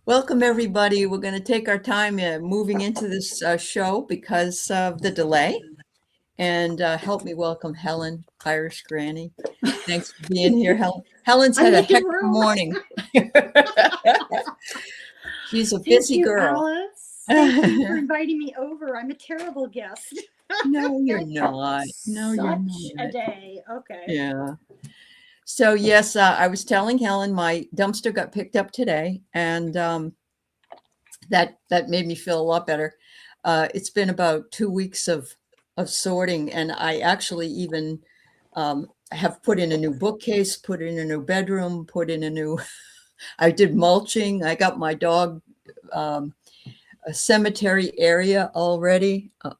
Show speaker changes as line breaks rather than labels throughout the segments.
Welcome, everybody. We're going to take our time moving into this show because of the delay. And help me welcome Helen, Irish Granny. Thanks for being here, Helen. Helen's had a heck of a morning. She's a busy girl.
Alice. Thank you for inviting me over. I'm a terrible guest.
No, you're not. No, you're not.
Such a day. Okay.
Yeah. So, yes, I was telling Helen my dumpster got picked up today, and that made me feel a lot better. It's been about 2 weeks of sorting, and I actually even have put in a new bookcase, put in a new bedroom, put in a new, I did mulching. I got my dog a cemetery area already. I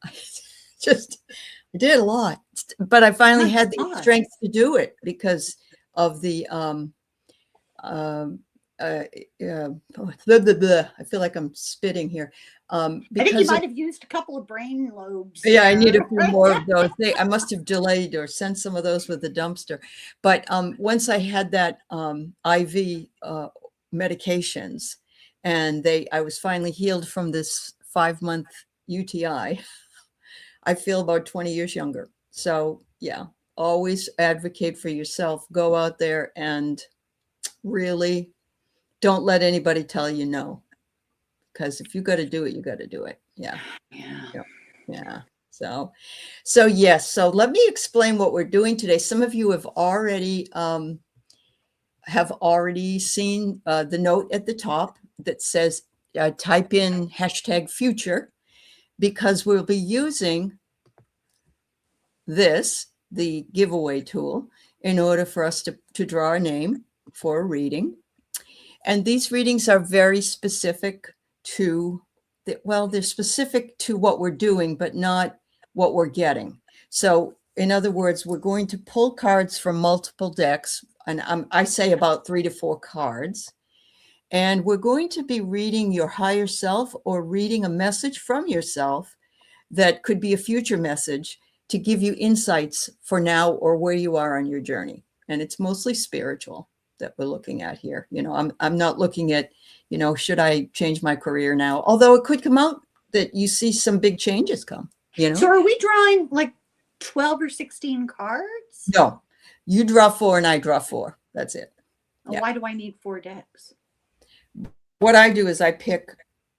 did a lot, but I finally had the strength to do it because of the I feel like I'm spitting here.
I think you might have used a couple of brain lobes.
Yeah, I need a few more of those. I must have delayed or sent some of those with the dumpster. But once I had that IV medications, and I was finally healed from this 5-month UTI, I feel about 20 years younger. So yeah, always advocate for yourself. Go out there and really don't let anybody tell you no, because if you got to do it, you got to do it. Yeah. So yes. So let me explain what we're doing today. Some of you have already seen the note at the top that says type in #future, because we'll be using the giveaway tool, in order for us to draw a name for a reading. And these readings are very specific to, they're specific to what we're doing, but not what we're getting. So in other words, we're going to pull cards from multiple decks, and I say about 3 to 4 cards. And we're going to be reading your higher self, or reading a message from yourself that could be a future message to give you insights for now or where you are on your journey. And it's mostly spiritual that we're looking at here. I'm not looking at, should I change my career now? Although it could come out that you see some big changes come,
So are we drawing like 12 or 16 cards?
No, you draw 4 and I draw 4. That's it.
Yeah. Why do I need 4 decks?
What I do is I pick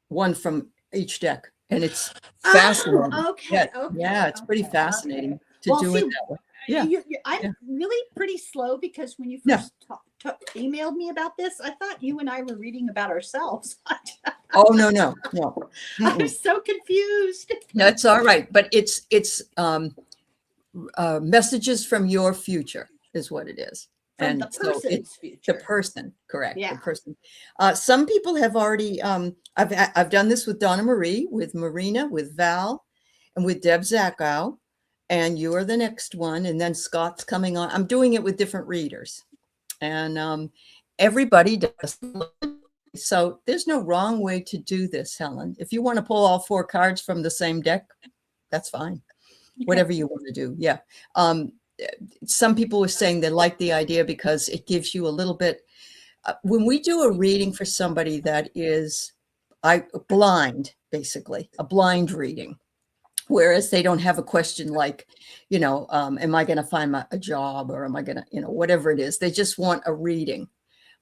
one from each deck, and it's fascinating.
Okay.
Yeah, it's pretty fascinating to do it that way. Yeah.
I'm really pretty slow, because when you first emailed me about this, I thought you and I were reading about ourselves.
Oh, no.
I was so confused.
That's all right. But it's messages from your future is what it is.
From the person's future.
The person, correct.
Yeah.
The person. Some people have already, I've done this with Donna Marie, with Marina, with Val, and with Deb Zackow, and you are the next one. And then Scott's coming on. I'm doing it with different readers, and everybody does. So there's no wrong way to do this, Helen. If you want to pull all 4 cards from the same deck, that's fine. Okay. Whatever you want to do. Yeah. Some people were saying they like the idea because it gives you a little bit, when we do a reading for somebody that is blind, basically a blind reading, whereas they don't have a question like, am I going to find a job, or am I going to, whatever it is, they just want a reading,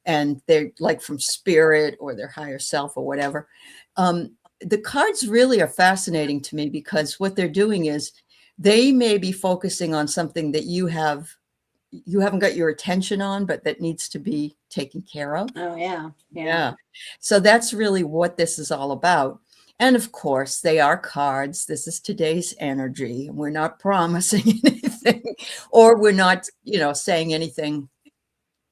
and they're like from spirit or their higher self or whatever. The cards really are fascinating to me, because what they're doing is, they may be focusing on something that you haven't got your attention on, but that needs to be taken care of.
Oh, yeah.
Yeah. So that's really what this is all about. And of course, they are cards. This is today's energy. We're not promising anything, or we're not, saying anything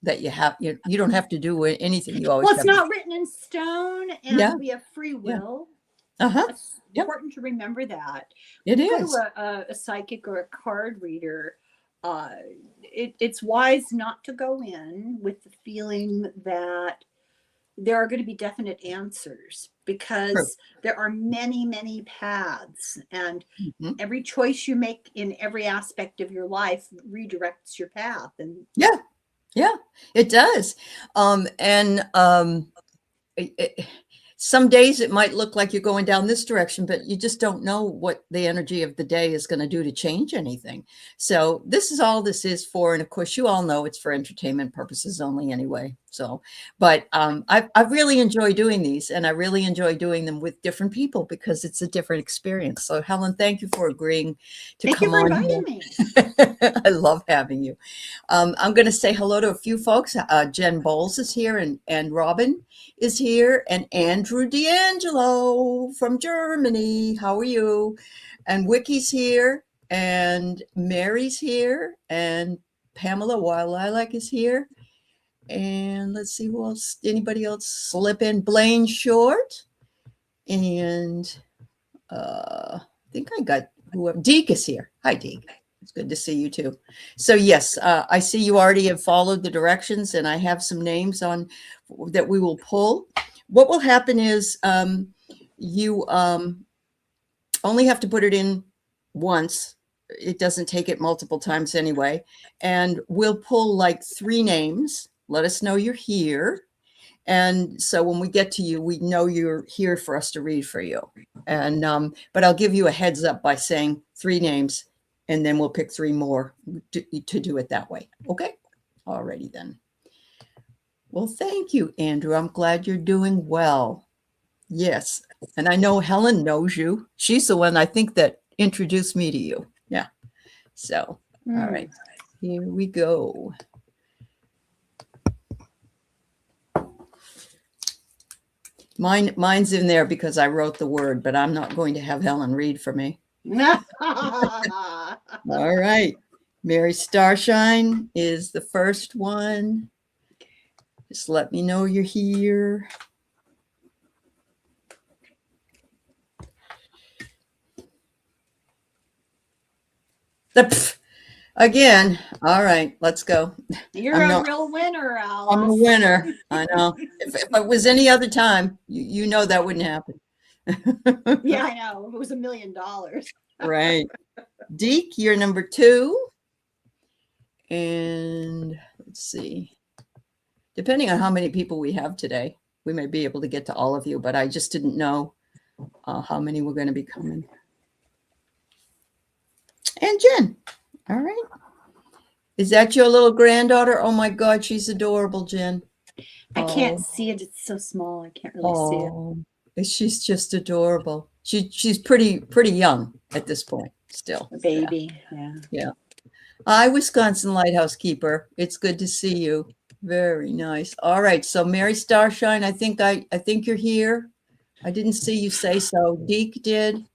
that you have. You don't have to do anything. You always.
Well, it's not written in stone, and we have free will. It's important to remember that.
It is.
A psychic or a card reader, it's wise not to go in with the feeling that there are going to be definite answers, because there are many, many paths, and every choice you make in every aspect of your life redirects your path. And
yeah, it does. some days it might look like you're going down this direction, but you just don't know what the energy of the day is going to do to change anything. So this is all this is for. And of course, you all know it's for entertainment purposes only anyway. So, but I really enjoy doing these, and I really enjoy doing them with different people because it's a different experience. So Helen, thank you for agreeing to
Thank you
come
for
on
inviting
here.
me.
I love having you. I'm going to say hello to a few folks. Jen Bowles is here, and Robin is here, and Andrew D'Angelo from Germany. How are you? And Wicky's here, and Mary's here, and Pamela Wild Lilac is here. And let's see who else. Anybody else slip in? Blaine Short, and I think I got whoever. Deke is here. Hi, Deke. It's good to see you too. So yes, I see you already have followed the directions, and I have some names on that we will pull. What will happen is you only have to put it in once. It doesn't take it multiple times anyway. And we'll pull like 3 names. Let us know you're here. And so when we get to you, we know you're here for us to read for you. And but I'll give you a heads up by saying 3 names, and then we'll pick 3 more to do it that way. Okay? Alrighty then. Well, thank you, Andrew. I'm glad you're doing well. Yes. And I know Helen knows you. She's the one I think that introduced me to you. Yeah. So, all right. Here we go. Mine's in there because I wrote the word, but I'm not going to have Helen read for me. All right. Mary Starshine is the first one. Just let me know you're here. Again. All right, let's go.
You're a real winner, Alice.
I'm a winner. I know. If it was any other time, you know that wouldn't happen.
Yeah, I know. It was $1 million.
Right. Deke, you're number 2. And let's see. Depending on how many people we have today, we may be able to get to all of you, but I just didn't know how many were going to be coming. And Jen. All right. Is that your little granddaughter? Oh my God, she's adorable, Jen.
I can't see it. It's so small. I can't really see it.
She's just adorable. She's pretty young at this point still.
A baby.
Yeah. Hi, Wisconsin Lighthouse Keeper. It's good to see you. Very nice. All right. So Mary Starshine, I think you're here. I didn't see you say so. Deke did,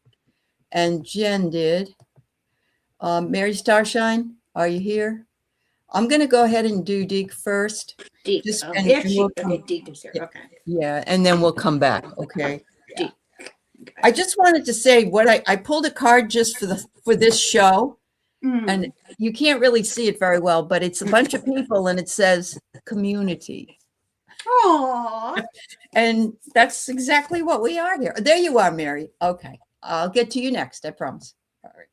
and Jen did. Mary Starshine, are you here? I'm going to go ahead and do Deke first.
Deke. Deke is here. Okay.
Yeah, and then we'll come back. Okay.
Deke.
Okay. I just wanted to say what I pulled a card just for this show, and you can't really see it very well, but it's a bunch of people, and it says community.
Aww.
And that's exactly what we are here. There you are, Mary. Okay, I'll get to you next. I promise. All right.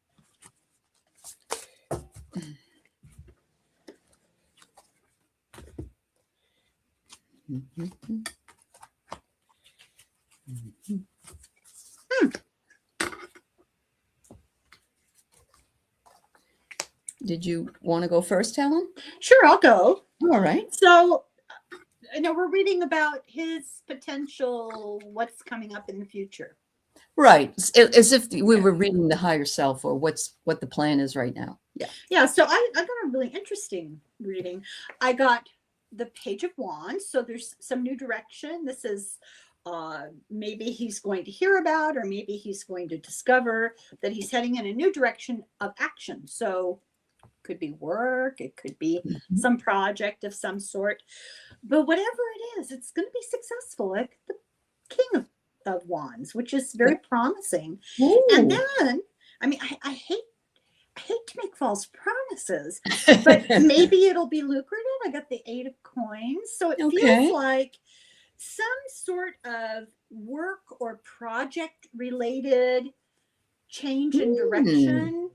Did you want to go first, Helen?
Sure, I'll go.
All right.
So, I know we're reading about his potential, what's coming up in the future.
Right. As if we were reading the higher self, or what the plan is right now. Yeah.
Yeah. So I got a really interesting reading. I got the Page of Wands. So there's some new direction. This is maybe he's going to hear about, or maybe he's going to discover that he's heading in a new direction of action. So it could be work, it could be some project of some sort, but whatever it is, it's going to be successful. Like the King of Wands, which is very promising. Ooh. And then, I mean, I hate to make false promises, but maybe it'll be lucrative. I got the 8 of Coins. So it feels like some sort of work or project related change in direction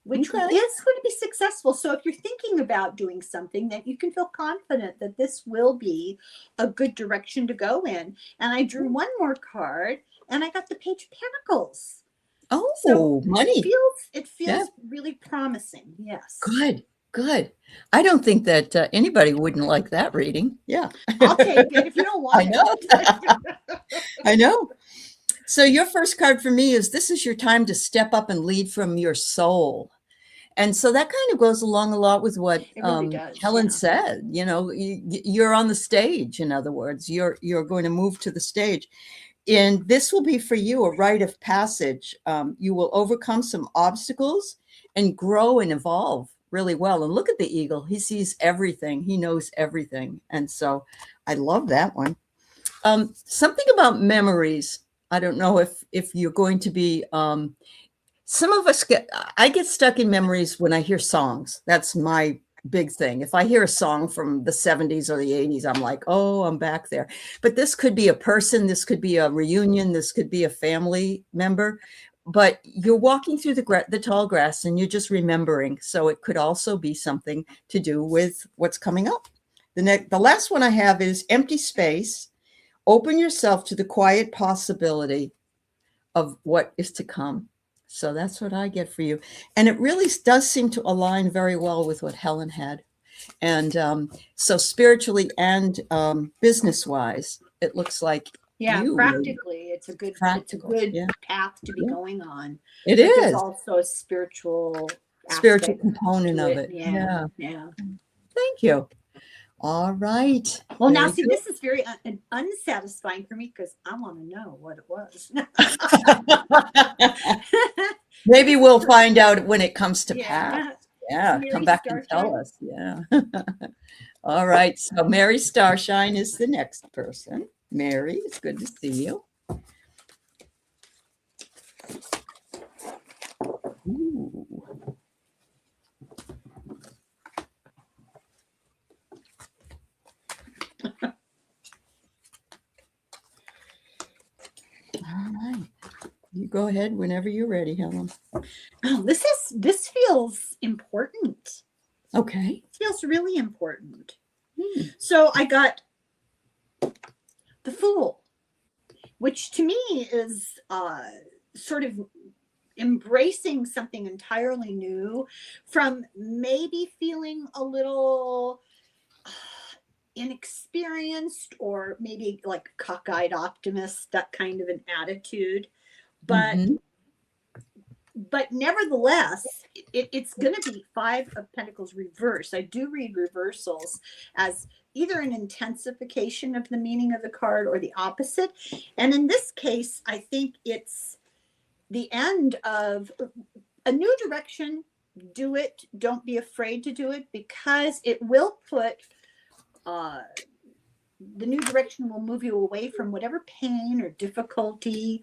which is
Okay.
going to be successful. So if you're thinking about doing something, that you can feel confident that this will be a good direction to go in. And I drew one more card, and I got the Page of Pentacles.
Oh,
So
money.
it
Yeah.
feels really promising. Yes.
Good. Good. I don't think that anybody wouldn't like that reading. Yeah.
I'll take it if you don't want
I know.
it.
I know. So your first card for me is, this is your time to step up and lead from your soul. And so that kind of goes along a lot with what
It really does,
Helen
yeah.
said. You know, you're on the stage. In other words, you're going to move to the stage. And this will be for you a rite of passage. You will overcome some obstacles and grow and evolve really well. And look at the eagle. He sees everything. He knows everything. And so I love that one. Something about memories. I don't know if you're going to be, some of us I get stuck in memories when I hear songs. That's my big thing. If I hear a song from the 70s or the 80s, I'm like, oh, I'm back there. But this could be a person, this could be a reunion, this could be a family member, but you're walking through the tall grass and you're just remembering. So it could also be something to do with what's coming up. The last one I have is empty space. Open yourself to the quiet possibility of what is to come. So that's what I get for you. And it really does seem to align very well with what Helen had. And so spiritually and business-wise, it looks like
Practically, it's a good
yeah.
path to be going on.
It
but
is.
There's also a spiritual
component of it.
Yeah.
Thank you. All right.
Well, now see, this is very unsatisfying for me because I want to know what it was.
Maybe we'll find out when it comes to pass. Yeah,
Mary
come back and tell us. Yeah. All right. So Mary Starshine is the next person. Mary, it's good to see you. Ooh. All right. You go ahead whenever you're ready, Helen.
Oh, this feels important.
Okay.
It feels really important. So I got the Fool, which to me is sort of embracing something entirely new, from maybe feeling a little inexperienced or maybe like cockeyed optimist, that kind of an attitude. But but nevertheless, it's going to be Five of Pentacles reverse. I do read reversals as either an intensification of the meaning of the card or the opposite. And in this case, I think it's the end of a new direction. Do it. Don't be afraid to do it, because it will put the new direction will move you away from whatever pain or difficulty,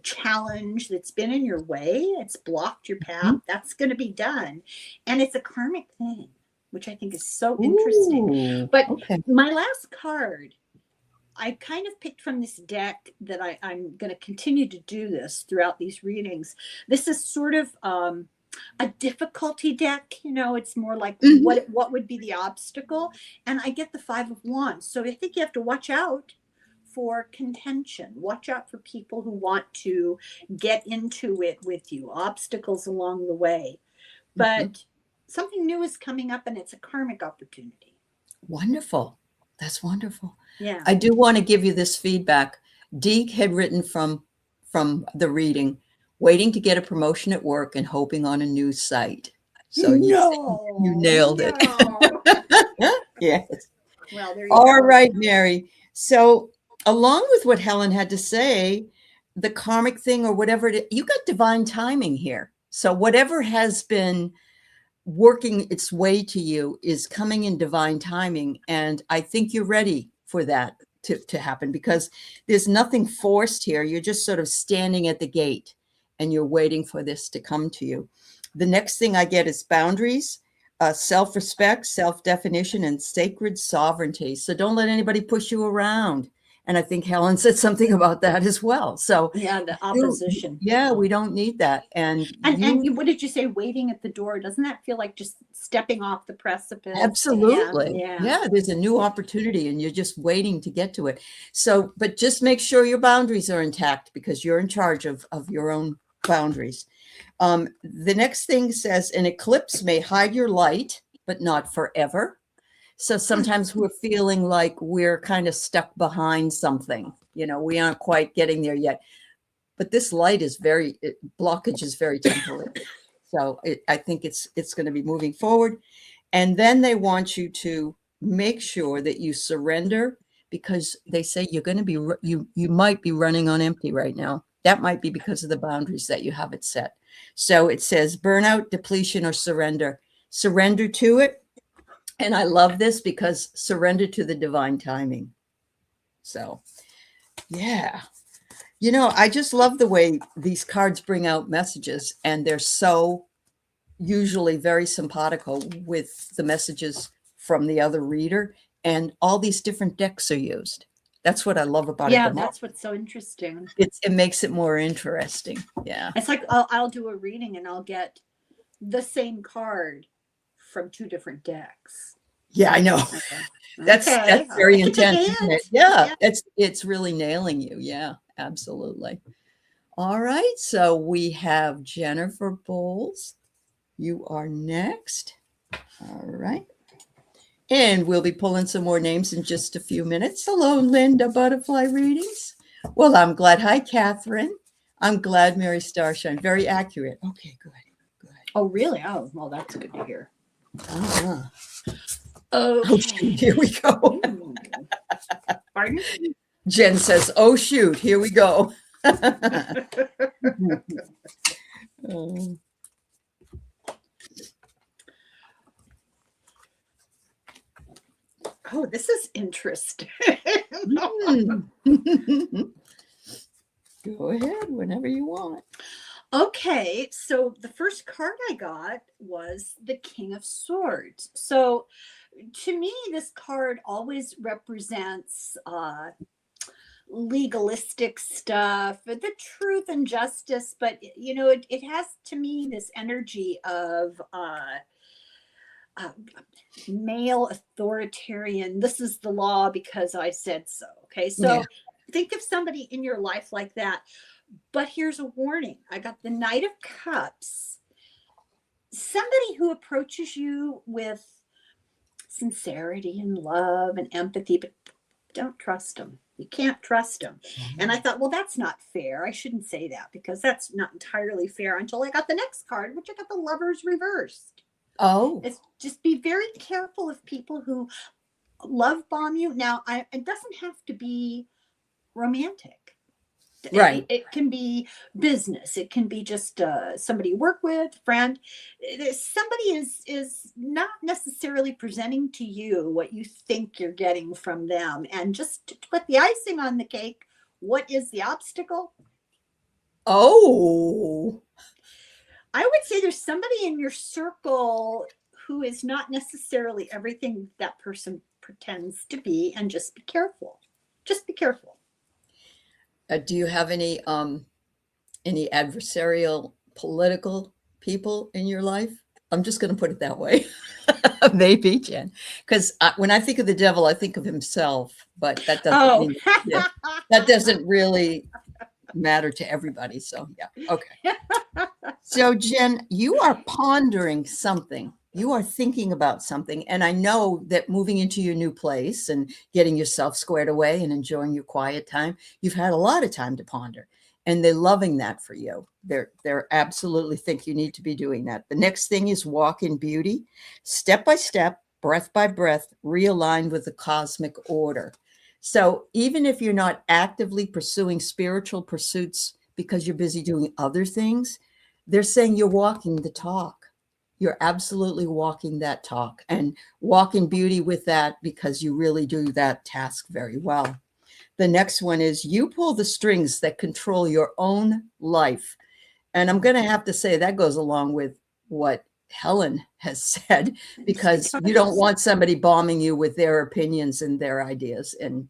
challenge that's been in your way. It's blocked your path. That's going to be done. And it's a karmic thing, which I think is so interesting. But my last card, I kind of picked from this deck that I'm going to continue to do this throughout these readings. This is sort of a difficulty deck. You know, it's more like what would be the obstacle. And I get the Five of Wands. So I think you have to watch out for contention. Watch out for people who want to get into it with you, obstacles along the way. But something new is coming up, and it's a karmic opportunity.
Wonderful. That's wonderful.
Yeah.
I do want to give you this feedback. Deke had written from the reading, waiting to get a promotion at work and hoping on a new site. So you nailed it. Yes.
Well, there you
All
go.
right, Mary. So along with what Helen had to say, the karmic thing or whatever it is, you got divine timing here. So whatever has been working its way to you is coming in divine timing. And I think you're ready for that to happen, because there's nothing forced here. You're just sort of standing at the gate and you're waiting for this to come to you. The next thing I get is boundaries, self-respect, self-definition, and sacred sovereignty. So don't let anybody push you around. And I think Helen said something about that as well. So
Yeah, the opposition.
yeah, we don't need that. And
What did you say? Waiting at the door. Doesn't that feel like just stepping off the precipice?
absolutely.
Yeah.
Yeah, there's a new opportunity and you're just waiting to get to it. So, but just make sure your boundaries are intact because you're in charge of your own boundaries. The next thing says, an eclipse may hide your light, but not forever. So sometimes we're feeling like we're kind of stuck behind something. You know, we aren't quite getting there yet. But this light is blockage is very temporary. So I think it's going to be moving forward. And then they want you to make sure that you surrender, because they say you're going to be, you might be running on empty right now. That might be because of the boundaries that you have it set. So it says burnout, depletion, or surrender. Surrender to it. And I love this because surrender to the divine timing. So, yeah. You know, I just love the way these cards bring out messages, and they're so usually very simpatico with the messages from the other reader, and all these different decks are used. That's what I love about it.
Yeah, that's what's so interesting.
It makes it more interesting. Yeah.
It's like I'll do a reading and I'll get the same card from 2 different decks.
Yeah, I know.
Okay.
That's very intense, isn't it? Yeah,
Yeah.
it's really nailing you. Yeah, absolutely. All right, so we have Jennifer Bowles. You are next. All right. And we'll be pulling some more names in just a few minutes. Hello, Linda, Butterfly Readings. Well, I'm glad. Hi, Catherine. I'm glad, Mary Starshine. Very accurate. Okay, good.
Oh, really? Oh, well, that's good to hear.
Uh-huh.
Okay.
Oh, shoot, here we go.
Pardon?
Jen says, oh, shoot, here we go.
Oh, this is interesting.
Go ahead whenever you want.
Okay, so the first card I got was the King of Swords. So to me, this card always represents legalistic stuff, the truth and justice, but you know, it has to me this energy of male authoritarian. This is the law because I said so. Okay, so
Yeah.
think of somebody in your life like that. But here's a warning. I got the Knight of Cups. Somebody who approaches you with sincerity and love and empathy, but don't trust them. You can't trust them. And I thought, well, that's not fair. I shouldn't say that because that's not entirely fair until I got the next card, which I got the Lovers reversed.
Oh.
It's just be very careful of people who love bomb you. Now, it doesn't have to be romantic.
Right.
It can be business. It can be just somebody you work with, friend. Somebody is not necessarily presenting to you what you think you're getting from them. And just to put the icing on the cake, what is the obstacle?
Oh.
I would say there's somebody in your circle who is not necessarily everything that person pretends to be, and just be careful. Just be careful.
Do you have any adversarial political people in your life? I'm just going to put it that way. Maybe, Jen, because when I think of the devil, I think of himself, but that doesn't mean, that doesn't really matter to everybody. So yeah, okay. So Jen, you are pondering something. You are thinking about something. And I know that moving into your new place and getting yourself squared away and enjoying your quiet time, you've had a lot of time to ponder, and they're loving that for you. They're absolutely think you need to be doing that. The next thing is walk in beauty, step by step, breath by breath, realigned with the cosmic order. So even if you're not actively pursuing spiritual pursuits because you're busy doing other things, they're saying you're walking the talk. You're absolutely walking that talk, and walk in beauty with that because you really do that task very well. The next one is you pull the strings that control your own life. And I'm going to have to say that goes along with what Helen has said, because you don't want somebody bombing you with their opinions and their ideas. And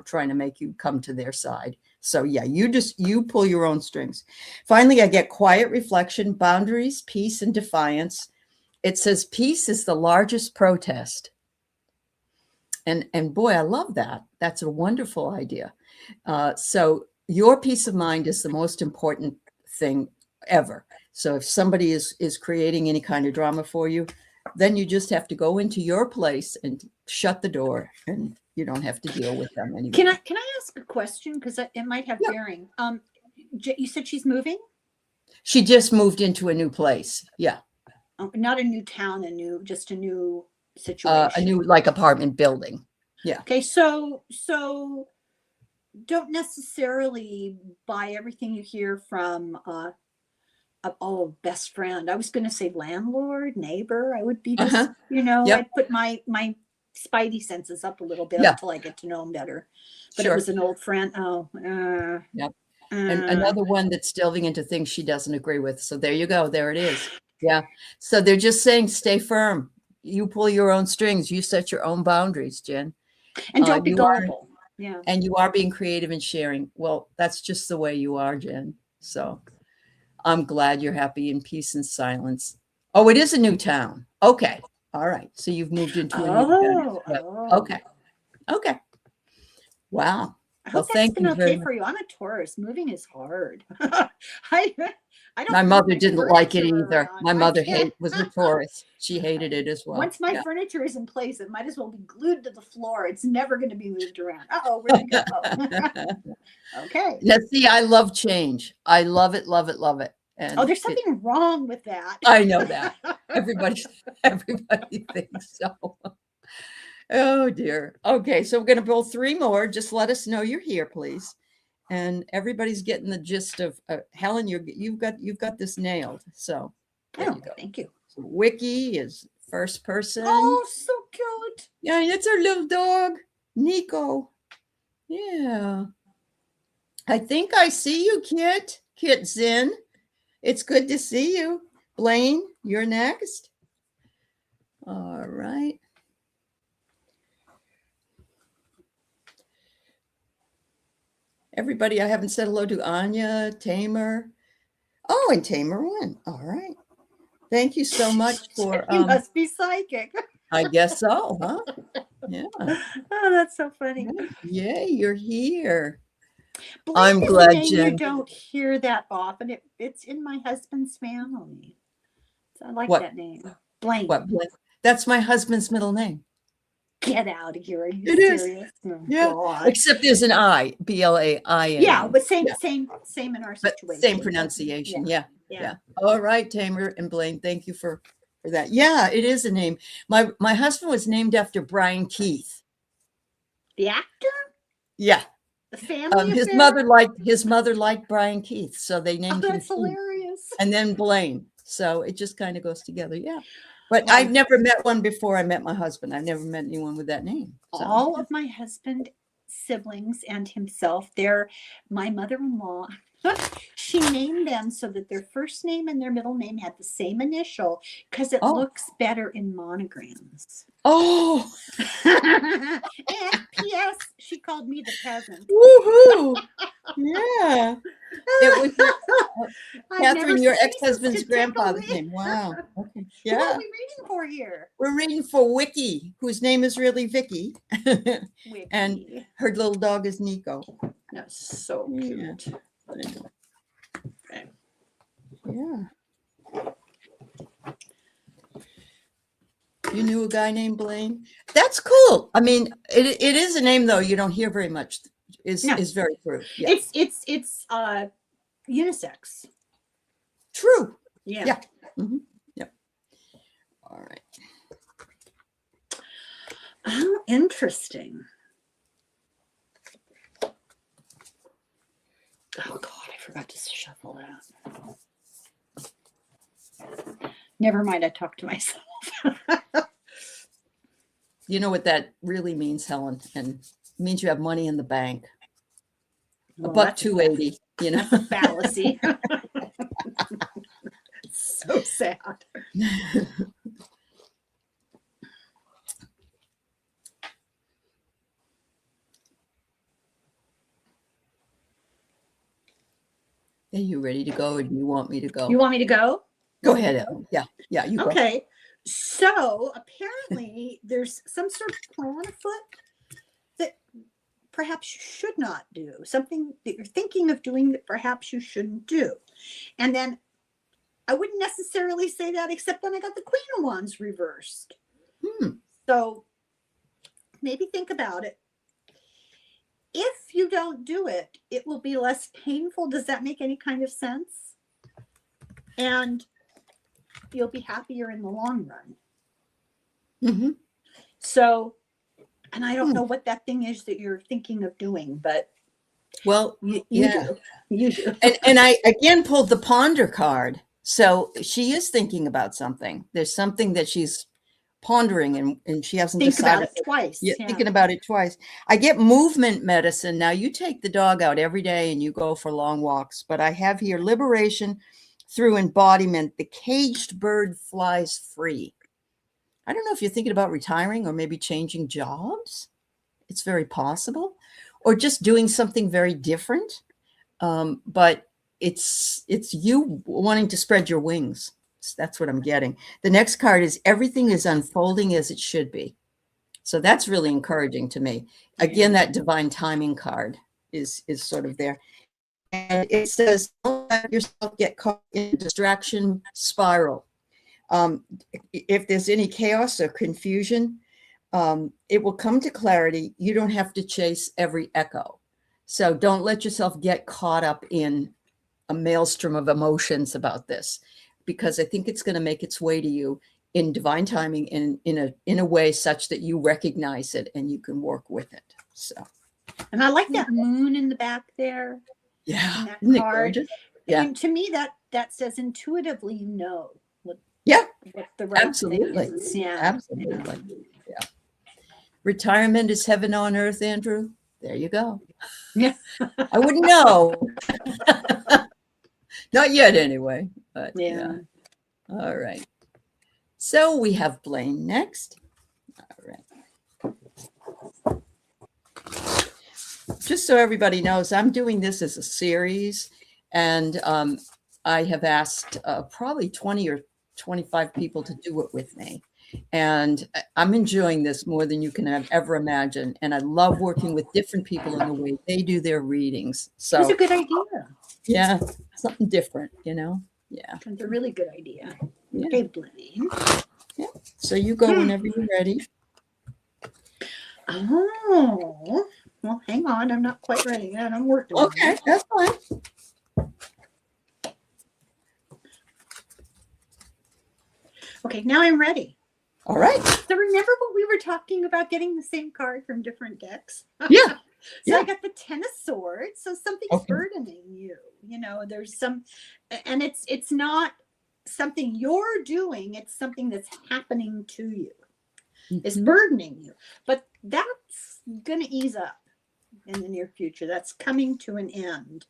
trying to make you come to their side. So yeah, you pull your own strings. Finally, I get quiet reflection, boundaries, peace, and defiance. It says peace is the largest protest. And boy, I love that. That's a wonderful idea. So your peace of mind is the most important thing ever. So if somebody is creating any kind of drama for you, then you just have to go into your place and shut the door, and you don't have to deal with them anymore.
Can I ask a question, because it might have bearing? You said she's moving?
She just moved into a new place. Yeah.
Not a new town, just a new situation.
A new apartment building. Yeah.
Okay, so don't necessarily buy everything you hear from best friend. I was going to say landlord, neighbor. I would be just,
Yep.
I'd put my spidey senses up a little bit until I get to know him better. But It was an old friend.
Yep. And another one that's delving into things she doesn't agree with. So there you go. There it is. Yeah. So they're just saying, stay firm. You pull your own strings. You set your own boundaries, Jen.
And don't be gullible. Yeah.
And you are being creative and sharing. Well, that's just the way you are, Jen. So I'm glad you're happy in peace and silence. Oh, it is a new town. Okay. All right. So you've moved into a new town. Okay. Okay. Wow.
I hope that's been okay for you. I'm a Taurus. Moving is hard. I don't.
My mother didn't like it either. My mother was a Taurus. She hated it as well.
Once my furniture is in place, it might as well be glued to the floor. It's never going to be moved around. Where'd it go? Okay.
Now, see, I love change. I love it, love it, love it. And
there's something wrong with that.
I know that. Everybody thinks so. Oh dear. Okay, so we're going to pull 3 more. Just let us know you're here, please. And everybody's getting the gist of Helen. You've got this nailed. So there you go.
Thank you.
So Wiki is first person.
Oh, so cute.
Yeah, it's our little dog, Nico. Yeah. I think I see you, Kit Zin. It's good to see you. Blaine, you're next. All right. Everybody, I haven't said hello to Anya, Tamer. Oh, and Tamer won. All right. Thank you so much for.
You must be psychic.
I guess so, huh? Yeah.
Oh, that's so funny.
Yay, you're here.
Blaine
I'm glad, Jen.
You don't hear that often. It's in my husband's family. So I like that name. Blaine.
What, Blaine? That's my husband's middle name.
Get out of here. Are you
serious?
Oh,
yeah. God. Except there's an I, Blain.
Yeah, but same in our situation.
But same pronunciation. Yeah. All right, Tamer and Blaine, thank you for that. Yeah, it is a name. My husband was named after Brian Keith.
The actor?
Yeah.
The family.
His mother liked Brian Keith, so they named him.
That's hilarious.
And then Blaine. So it just kind of goes together. Yeah. But I've never met one before I met my husband. I've never met anyone with that name. So.
All of my husband's siblings and himself, they're my mother-in-law. She named them so that their first name and their middle name had the same initial because it looks better in monograms.
Oh.
And P.S. She called me the peasant.
Woohoo! Yeah. It was Catherine, your ex-husband's grandfather's name. Wow. Okay. Yeah.
What are we reading for here?
We're reading for Wiki, whose name is really Vicky.
Wiki.
And her little dog is Nico.
That's so cute.
Okay. Yeah. You knew a guy named Blaine? That's cool. I mean, it is a name though you don't hear very much. Is very true. Yeah.
It's unisex.
True.
Yeah.
Yeah. Mm-hmm. Yep. All right.
Oh, interesting. Oh God, I forgot to shuffle that. Never mind, I talked to myself.
You know what that really means, Helen? And it means you have money in the bank.
Well,
$1,280, you know.
That's a fallacy. So sad.
Are you ready to go, or do you want me to go?
You want me to go?
Go ahead, Ellen. Yeah, you go.
Okay. So apparently there's some sort of plan afoot that perhaps you should not do, something that you're thinking of doing that perhaps you shouldn't do. And then I wouldn't necessarily say that, except then I got the Queen of Wands reversed. So maybe think about it. If you don't do it, it will be less painful. Does that make any kind of sense? And you'll be happier in the long run. So, and I don't know what that thing is that you're thinking of doing, but
well,
you
yeah,
do. You do.
And I again pulled the ponder card. So she is thinking about something. There's something that she's pondering, and she hasn't
Think
decided.
about it twice.
Yeah, thinking about it twice. I get movement medicine. Now you take the dog out every day and you go for long walks, but I have here liberation through embodiment. The caged bird flies free. I don't know if you're thinking about retiring or maybe changing jobs. It's very possible, or just doing something very different. But it's you wanting to spread your wings. That's what I'm getting. The next card is everything is unfolding as it should be. So that's really encouraging to me. Again, that divine timing card is sort of there. And it says, don't let yourself get caught in a distraction spiral. If there's any chaos or confusion, it will come to clarity. You don't have to chase every echo. So don't let yourself get caught up in a maelstrom of emotions about this, because I think it's going to make its way to you in divine timing and in a way such that you recognize it and you can work with it. So,
and I like that moon in the back there.
Yeah,
in that card.
Yeah.
And to me, that says intuitively, you know what the right
absolutely
thing is. Yeah,
absolutely. Yeah. Retirement is heaven on earth, Andrew. There you go.
Yeah.
I wouldn't know. Not yet, anyway. But
yeah.
All right. So we have Blaine next. All right. Just so everybody knows, I'm doing this as a series, and I have asked probably 20 or 25 people to do it with me. And I'm enjoying this more than you can ever imagine. And I love working with different people in the way they do their readings. So
it's a good idea.
Yeah, something different, you know? Yeah.
It's a really good idea.
Yeah.
Okay, Blaine.
Yeah. So you go whenever you're ready.
Oh, well, hang on. I'm not quite ready yet. I'm working.
Okay, that's fine.
Okay, now I'm ready.
All right.
So remember what we were talking about, getting the same card from different decks?
Yeah.
So I got the Ten of Swords. So something's burdening you. You know, there's some, and it's not something you're doing. It's something that's happening to you. It's burdening you. But that's going to ease up in the near future. That's coming to an end.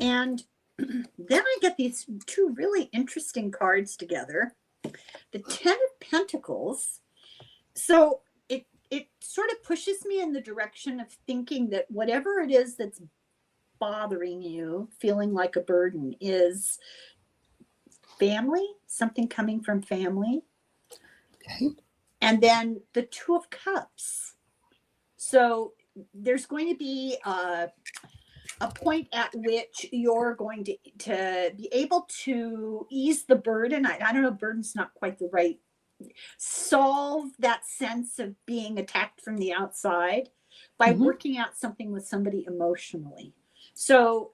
And then I get these two really interesting cards together. The Ten of Pentacles. So it sort of pushes me in the direction of thinking that whatever it is that's bothering you, feeling like a burden, is family, something coming from family.
Okay.
And then the Two of Cups. So there's going to be a point at which you're going to be able to ease the burden. I don't know, burden's not quite the right. Solve that sense of being attacked from the outside by working out something with somebody emotionally. So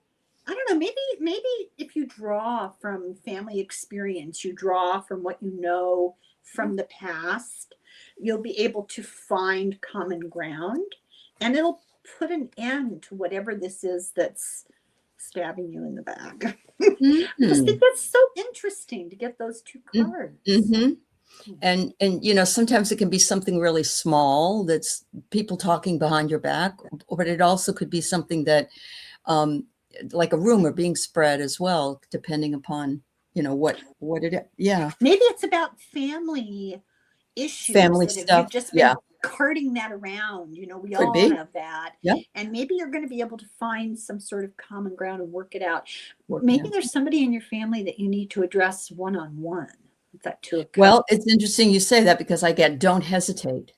I don't know, maybe if you draw from family experience, you draw from what you know from the past, you'll be able to find common ground, and it'll put an end to whatever this is that's stabbing you in the back. I just think that's so interesting to get those two cards.
And you know, sometimes it can be something really small that's people talking behind your back, but it also could be something that like a rumor being spread as well, depending upon, you know, what it is. Yeah.
Maybe it's about family issues.
Family stuff.
You've just been carting that around. You know, we
Could
all
be.
have that.
Yeah.
And maybe you're going to be able to find some sort of common ground and work it out.
Working
Maybe
out.
there's somebody in your family that you need to address one-on-one. Is that Two of Cups?
Well, it's interesting you say that, because I get, don't hesitate.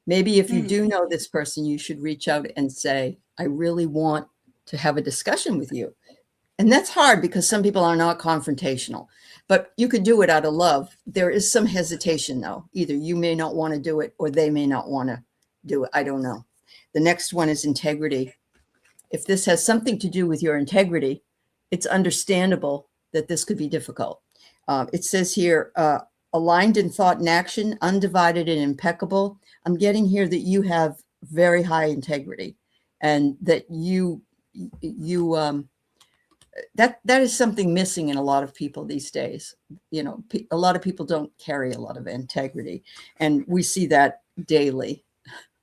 Maybe if you do know this person, you should reach out and say, I really want to have a discussion with you. And that's hard because some people are not confrontational, but you could do it out of love. There is some hesitation, though. Either you may not want to do it or they may not want to do it. I don't know. The next one is integrity. If this has something to do with your integrity, it's understandable that this could be difficult. It says here, aligned in thought and action, undivided and impeccable. I'm getting here that you have very high integrity, and that that is something missing in a lot of people these days. You know, a lot of people don't carry a lot of integrity, and we see that daily.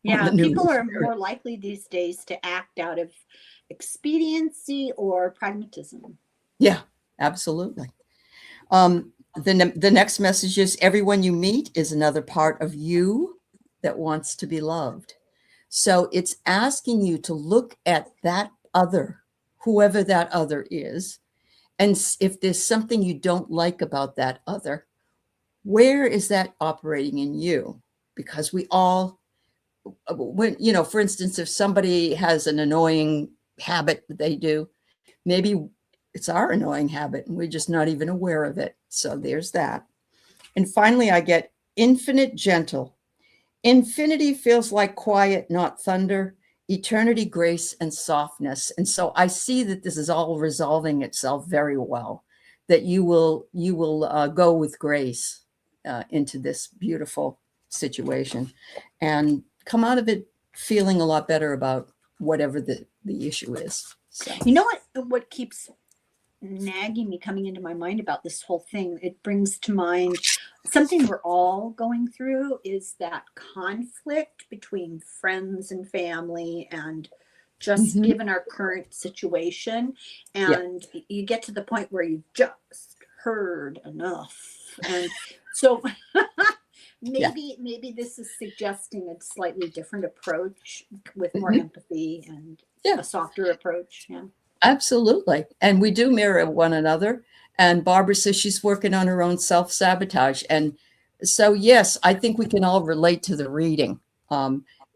Yeah, people are more likely these days to act out of expediency or pragmatism.
Yeah, absolutely. The next message is, everyone you meet is another part of you that wants to be loved. So it's asking you to look at that other, whoever that other is, and if there's something you don't like about that other, where is that operating in you? Because we all, when, you know, for instance, if somebody has an annoying habit that they do, maybe it's our annoying habit and we're just not even aware of it. So there's that. And finally, I get infinite gentle. Infinity feels like quiet, not thunder. Eternity, grace, and softness. And so I see that this is all resolving itself very well, that you will go with grace into this beautiful situation and come out of it feeling a lot better about whatever the issue is. So.
You know what keeps nagging me, coming into my mind about this whole thing, it brings to mind something we're all going through, is that conflict between friends and family, and just given our current situation, and you get to the point where you've just heard enough. And so maybe this is suggesting a slightly different approach with more empathy and a softer approach. Yeah.
Absolutely. And we do mirror one another. And Barbara says she's working on her own self-sabotage. And so, yes, I think we can all relate to the reading,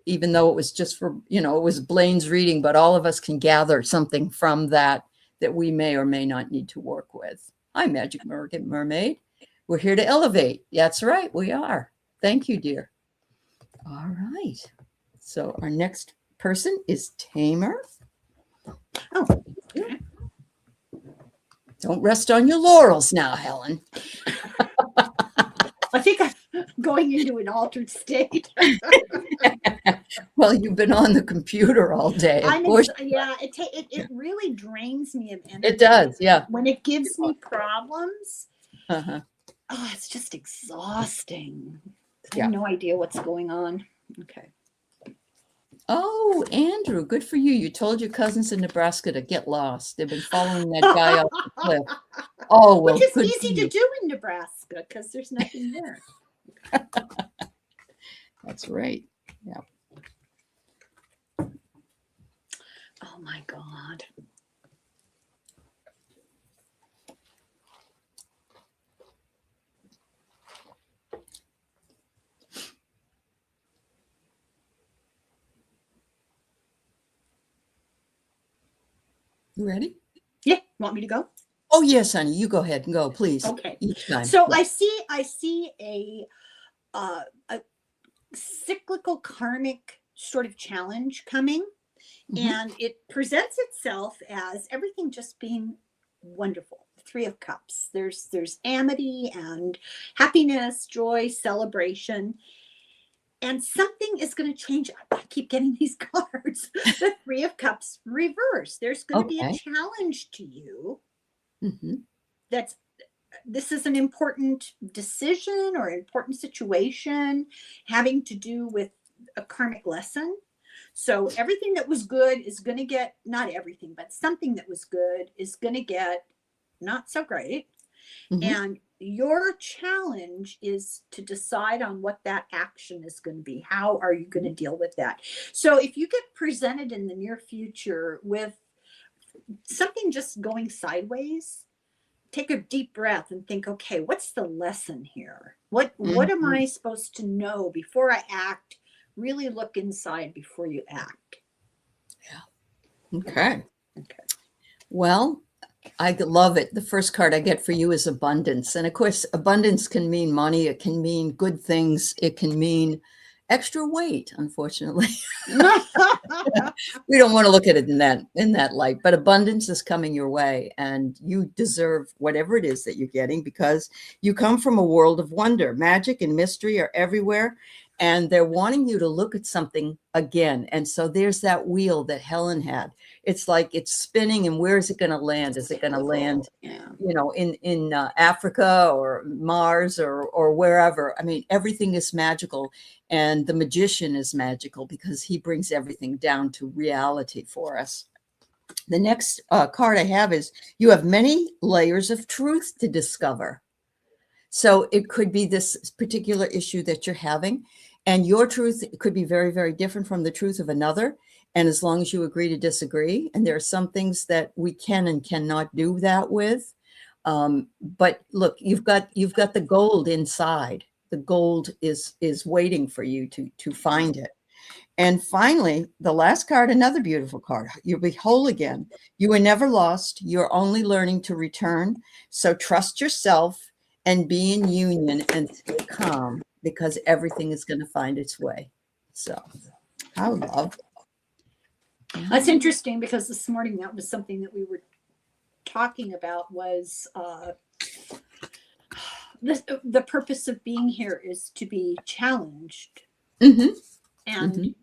even though it was just for, you know, it was Blaine's reading, but all of us can gather something from that we may or may not need to work with. Hi, Magic Mermaid. We're here to elevate. That's right. We are. Thank you, dear. All right. So our next person is Tamer.
Oh,
don't rest on your laurels now, Helen.
I think I'm going into an altered state.
Well, you've been on the computer all day.
It really drains me of energy.
It does, yeah.
When it gives me problems, it's just exhausting. I have no idea what's going on. Okay.
Oh, Andrew, good for you. You told your cousins in Nebraska to get lost. They've been following that guy off the cliff. Oh, well,
which is easy to do in Nebraska because there's nothing there.
That's right. Yeah.
Oh my God.
You ready?
Yeah. Want me to go?
Oh, yes, honey. You go ahead and go, please.
Okay.
Each time.
So I see a cyclical karmic sort of challenge coming, and it presents itself as everything just being wonderful. Three of Cups. There's amity and happiness, joy, celebration. And something is going to change. I keep getting these cards. The Three of Cups reverse. There's going to be a challenge to you. This is an important decision or important situation having to do with a karmic lesson. So everything that was good is going to get, not everything, but something that was good is going to get not so great. And your challenge is to decide on what that action is going to be. How are you going to deal with that? So if you get presented in the near future with something just going sideways, take a deep breath and think, okay, what's the lesson here? What am I supposed to know before I act? Really look inside before you act.
Yeah. Okay. Well, I love it. The first card I get for you is abundance. And of course, abundance can mean money. It can mean good things. It can mean extra weight, unfortunately. We don't want to look at it in that light, but abundance is coming your way, and you deserve whatever it is that you're getting, because you come from a world of wonder. Magic and mystery are everywhere, and they're wanting you to look at something again. And so there's that wheel that Helen had. It's like it's spinning, and where is it going to land? Is it going to land, in Africa or Mars or wherever? I mean, everything is magical, and the magician is magical because he brings everything down to reality for us. The next card I have is, you have many layers of truth to discover. So it could be this particular issue that you're having, and your truth could be very, very different from the truth of another. And as long as you agree to disagree, and there are some things that we can and cannot do that with. But look, you've got the gold inside. The gold is waiting for you to find it. And finally, the last card, another beautiful card. You'll be whole again. You were never lost. You're only learning to return. So trust yourself and be in union and stay calm, because everything is going to find its way. So I love it.
That's interesting, because this morning that was something that we were talking about, was the purpose of being here is to be challenged.
Mm-hmm.
And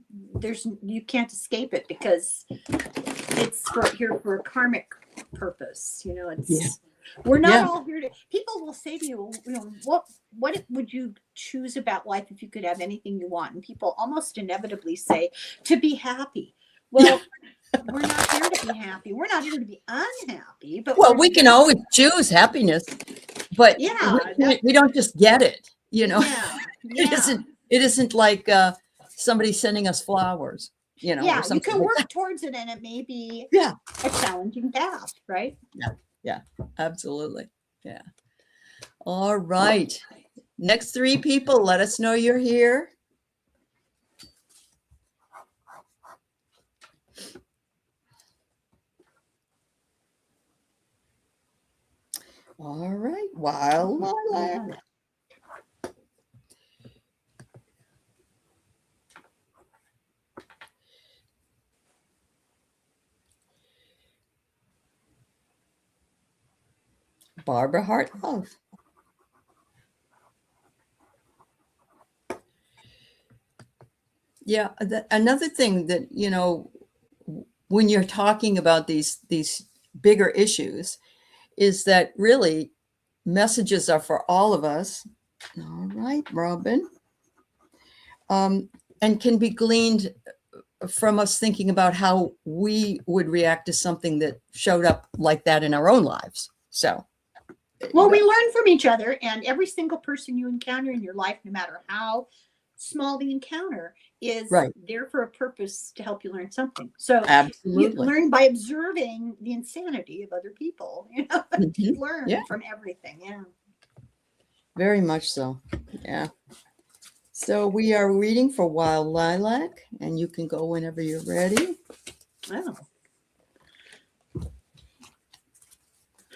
you can't escape it, because it's here for a karmic purpose. We're not all here to. People will say to you, what would you choose about life if you could have anything you want? And people almost inevitably say, to be happy. Well, we're not here to be happy. We're not here to be unhappy. But
we can always choose happiness, but we don't just get it. It isn't like somebody sending us flowers.
You can work towards it, and it may be a challenging path, right?
Yeah, absolutely. Yeah. All right. Next 3 people, let us know you're here. All right. Wild Lilac. Barbara Hart Love. Yeah, another thing that, when you're talking about these bigger issues, is that really messages are for all of us. All right, Robin. And can be gleaned from us thinking about how we would react to something that showed up like that in our own lives. So.
Well, we learn from each other, and every single person you encounter in your life, no matter how small the encounter, is there for a purpose to help you learn something. So you learn by observing the insanity of other people. You learn from everything. Yeah.
Very much so. Yeah. So we are reading for Wild Lilac, and you can go whenever you're ready.
Oh.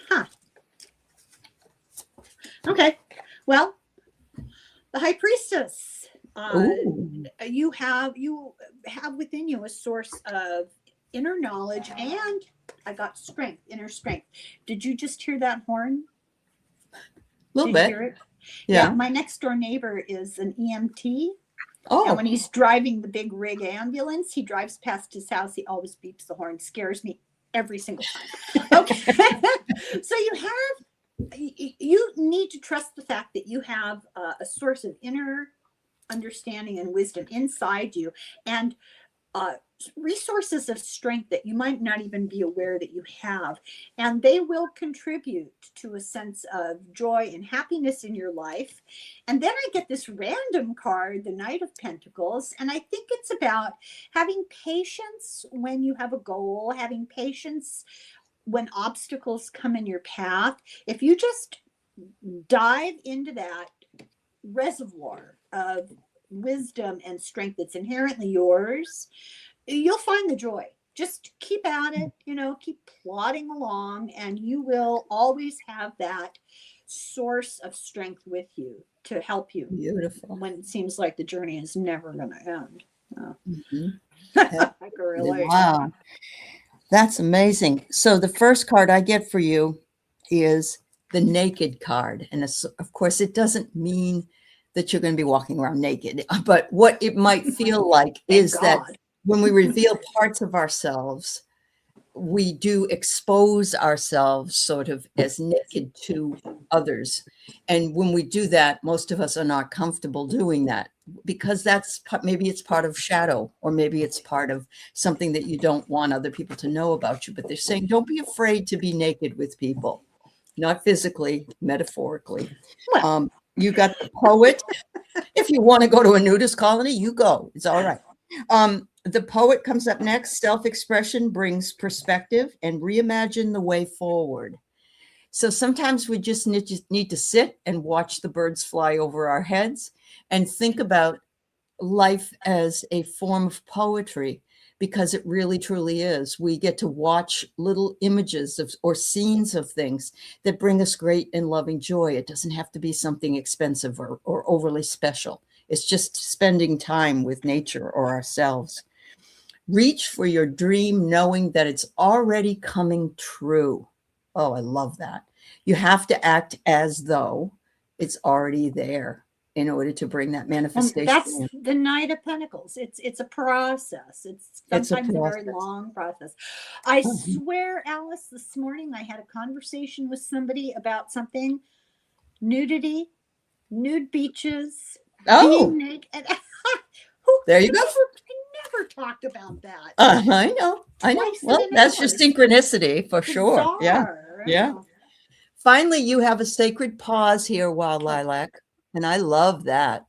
Huh. Okay. Well, the High Priestess. You have within you a source of inner knowledge, and I got strength, inner strength. Did you just hear that horn?
A little
Did
bit.
You hear it?
Yeah.
My next door neighbor is an EMT.
Oh.
And when he's driving the big rig ambulance, he drives past his house. He always beeps the horn. Scares me every single time. Okay. So you need to trust the fact that you have a source of inner understanding and wisdom inside you, and resources of strength that you might not even be aware that you have. And they will contribute to a sense of joy and happiness in your life. And then I get this random card, the Knight of Pentacles. And I think it's about having patience when you have a goal, having patience when obstacles come in your path. If you just dive into that reservoir of wisdom and strength that's inherently yours, you'll find the joy. Just keep at it, keep plodding along, and you will always have that source of strength with you to help you.
Beautiful.
When it seems like the journey is never going to end. Oh.
I
can relate.
Wow. That's amazing. So the first card I get for you is the Naked card. And of course, it doesn't mean that you're going to be walking around naked, but what it might feel like is that when we reveal parts of ourselves, we do expose ourselves sort of as naked to others. And when we do that, most of us are not comfortable doing that because maybe it's part of shadow, or maybe it's part of something that you don't want other people to know about you. But they're saying, don't be afraid to be naked with people, not physically, metaphorically. You got the Poet. If you want to go to a nudist colony, you go. It's all right. The Poet comes up next. Self-expression brings perspective and reimagine the way forward. So sometimes we just need to sit and watch the birds fly over our heads and think about life as a form of poetry, because it really truly is. We get to watch little images or scenes of things that bring us great and loving joy. It doesn't have to be something expensive or overly special. It's just spending time with nature or ourselves. Reach for your dream, knowing that it's already coming true. Oh, I love that. You have to act as though it's already there in order to bring that manifestation.
That's the Knight of Pentacles. It's a process. It's sometimes a very long process. I swear, Alice, this morning I had a conversation with somebody about something: nudity, nude beaches, being naked.
There you go.
Never talked about that.
I know. Well, that's your synchronicity for sure. Yeah. Finally, you have a sacred pause here, Wild Lilac, and I love that.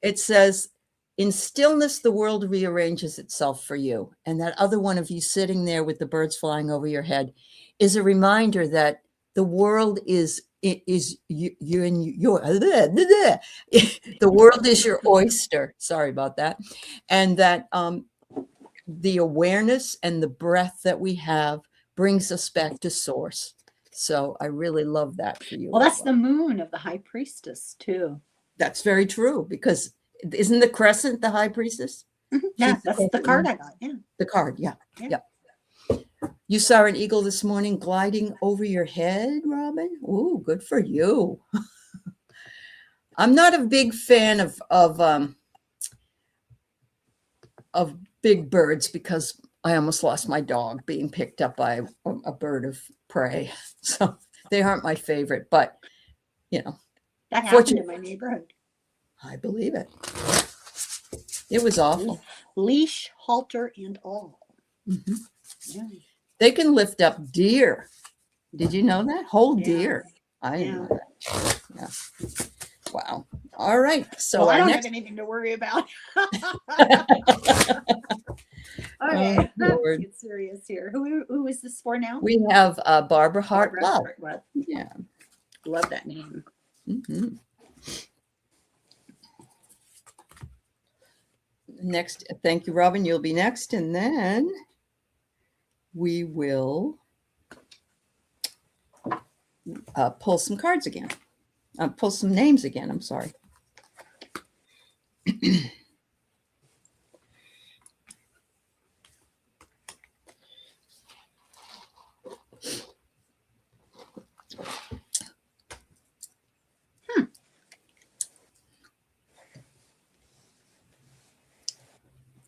It says, in stillness, the world rearranges itself for you. And that other one of you sitting there with the birds flying over your head is a reminder that the world is you and your the world is your oyster. Sorry about that. And that the awareness and the breath that we have brings us back to source. So I really love that for you.
Well, that's the moon of the High Priestess too.
That's very true, because isn't the crescent the High Priestess?
Mm-hmm. Yeah, that's the card I got. Yeah.
The card, yeah. You saw an eagle this morning gliding over your head, Robin? Ooh, good for you. I'm not a big fan of big birds, because I almost lost my dog being picked up by a bird of prey. So they aren't my favorite, but
that happened in my neighborhood.
I believe it. It was awful.
Leash, halter, and all.
Mm-hmm. Yeah. They can lift up deer. Did you know that? Whole deer. I didn't know that. Yeah. Wow. All right. So
I don't have anything to worry about. Okay, let's get serious here. Who is this for now?
We have Barbara Hartlove. Yeah.
Love that name.
Mm-hmm. Next, thank you, Robin. You'll be next, and then we will pull some cards again. Pull some names again. I'm sorry.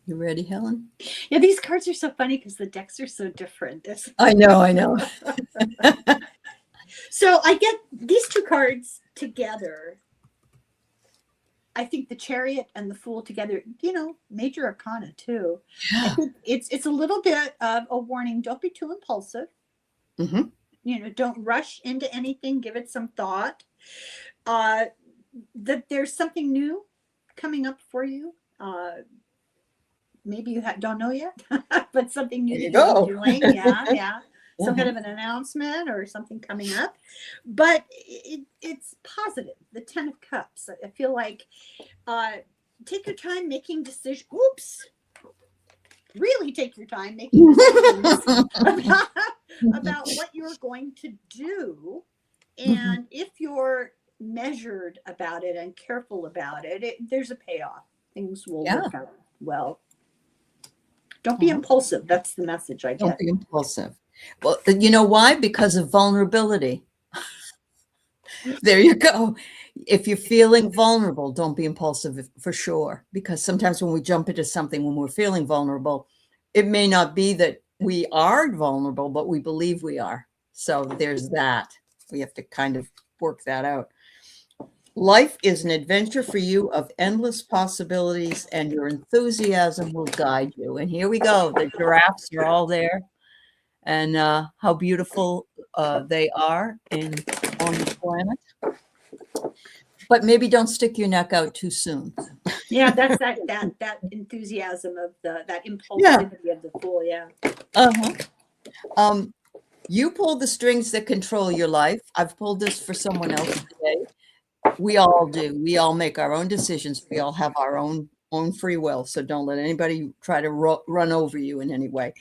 You ready, Helen?
Yeah, these cards are so funny because the decks are so different.
I know.
So I get these two cards together. I think the Chariot and the Fool together, major arcana too. I
Yeah.
think it's a little bit of a warning. Don't be too impulsive.
Hmm.
Don't rush into anything. Give it some thought. That there's something new coming up for you. Maybe you don't know yet, but something new
There
that
you
you'll
go.
be doing. Yeah. Some kind
Uh-huh.
of an announcement or something coming up. But it's positive. The 10 of Cups. I feel like take your time making decisions. Oops. Really take your time making decisions about what you're going to do. And if you're measured about it and careful about it, there's a payoff. Things will
Yeah.
work out well. Don't be impulsive. That's the message I
Don't
get.
be impulsive. Well, you know why? Because of vulnerability. There you go. If you're feeling vulnerable, don't be impulsive for sure. Because sometimes when we jump into something, when we're feeling vulnerable, it may not be that we are vulnerable, but we believe we are. So there's that. We have to kind of work that out. Life is an adventure for you of endless possibilities, and your enthusiasm will guide you. And here we go. The giraffes are all there, and how beautiful they are on the planet. But maybe don't stick your neck out too soon.
Yeah, that's that enthusiasm of that
Yeah.
impulsivity of the Fool. Yeah.
Uh-huh. You pull the strings that control your life. I've pulled this for someone else today. We all do. We all make our own decisions. We all have our own free will. So don't let anybody try to run over you in any way.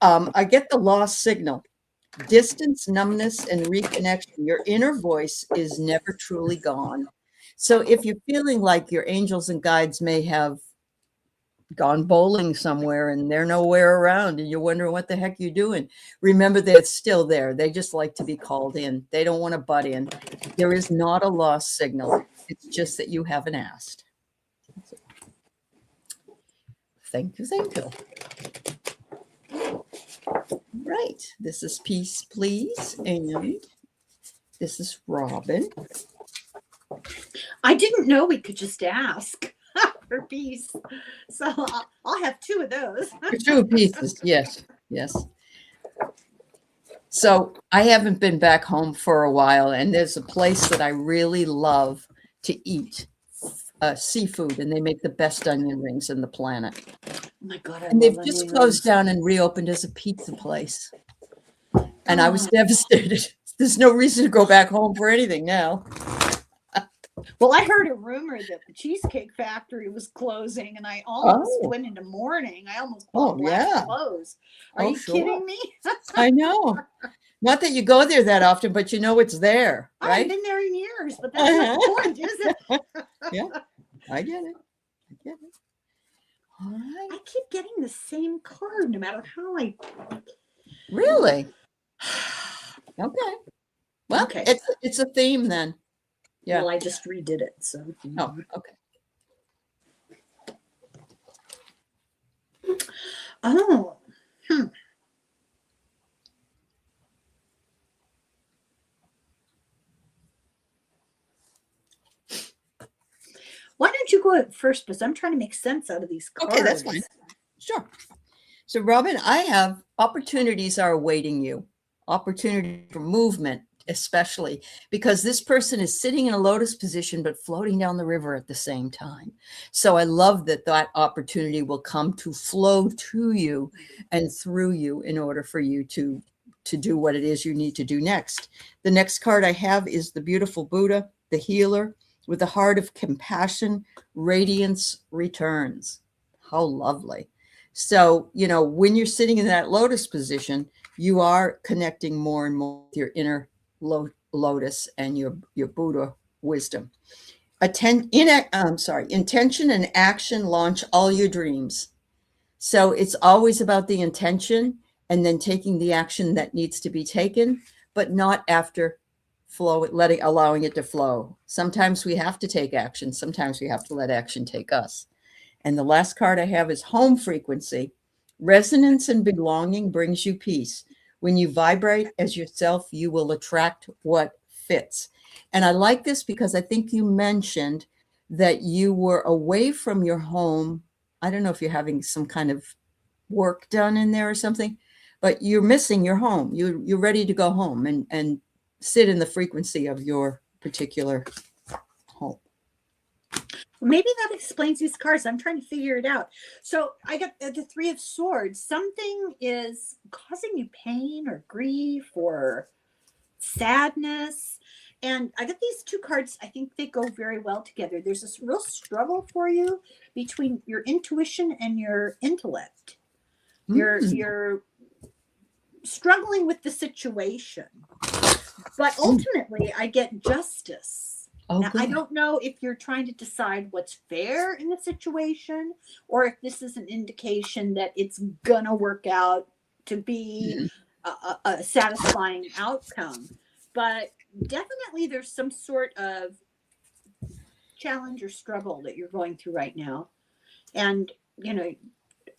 I get the lost signal. Distance, numbness, and reconnection. Your inner voice is never truly gone. So if you're feeling like your angels and guides may have gone bowling somewhere and they're nowhere around and you're wondering what the heck you're doing, remember they're still there. They just like to be called in. They don't want to butt in. There is not a lost signal. It's just that you haven't asked. Thank you. Thank you. Right. This is Peace, Please. And this is Robin.
I didn't know we could just ask for peace. So I'll have 2 of those.
2 pieces. Yes. Yes. So I haven't been back home for a while, and there's a place that I really love to eat seafood, and they make the best onion rings in the planet.
Oh my God,
And they've just closed down and reopened as a pizza place. And I was devastated. There's no reason to go back home for anything now.
Well, I heard a rumor that the Cheesecake Factory was closing, and I almost went into mourning. I almost bought black clothes. Are you kidding me?
I know. Not that you go there that often, but you know it's there, right?
I haven't been there in years, but that's not the point, is it?
Yeah, I get it. I get it. All right.
I keep getting the same card no matter how I.
Really? Okay. Well, okay. It's a theme then. Yeah.
Well, I just redid it, so.
Oh, okay.
Oh. Why don't you go first? Because I'm trying to make sense out of these cards.
Okay, that's fine. Sure. So, Robin, I have opportunities are awaiting you. Opportunity for movement, especially because this person is sitting in a lotus position but floating down the river at the same time. So I love that opportunity will come to flow to you and through you in order for you to do what it is you need to do next. The next card I have is the beautiful Buddha, the healer, with a heart of compassion. Radiance returns. How lovely. So, when you're sitting in that lotus position, you are connecting more and more with your inner lotus and your Buddha wisdom. Intention and action launch all your dreams. So it's always about the intention and then taking the action that needs to be taken, but not after allowing it to flow. Sometimes we have to take action. Sometimes we have to let action take us. And the last card I have is home frequency. Resonance and belonging brings you peace. When you vibrate as yourself, you will attract what fits. And I like this because I think you mentioned that you were away from your home. I don't know if you're having some kind of work done in there or something, but you're missing your home. You're ready to go home and sit in the frequency of your particular home.
Maybe that explains these cards. I'm trying to figure it out. So I got the Three of Swords. Something is causing you pain or grief or sadness. And I got these two cards. I think they go very well together. There's this real struggle for you between your intuition and your intellect. You're struggling with the situation. But ultimately, I get justice.
Oh,
now, I don't know if you're trying to decide what's fair in the situation or if this is an indication that it's going to work out to be a satisfying outcome. But definitely there's some sort of challenge or struggle that you're going through right now. And, you know,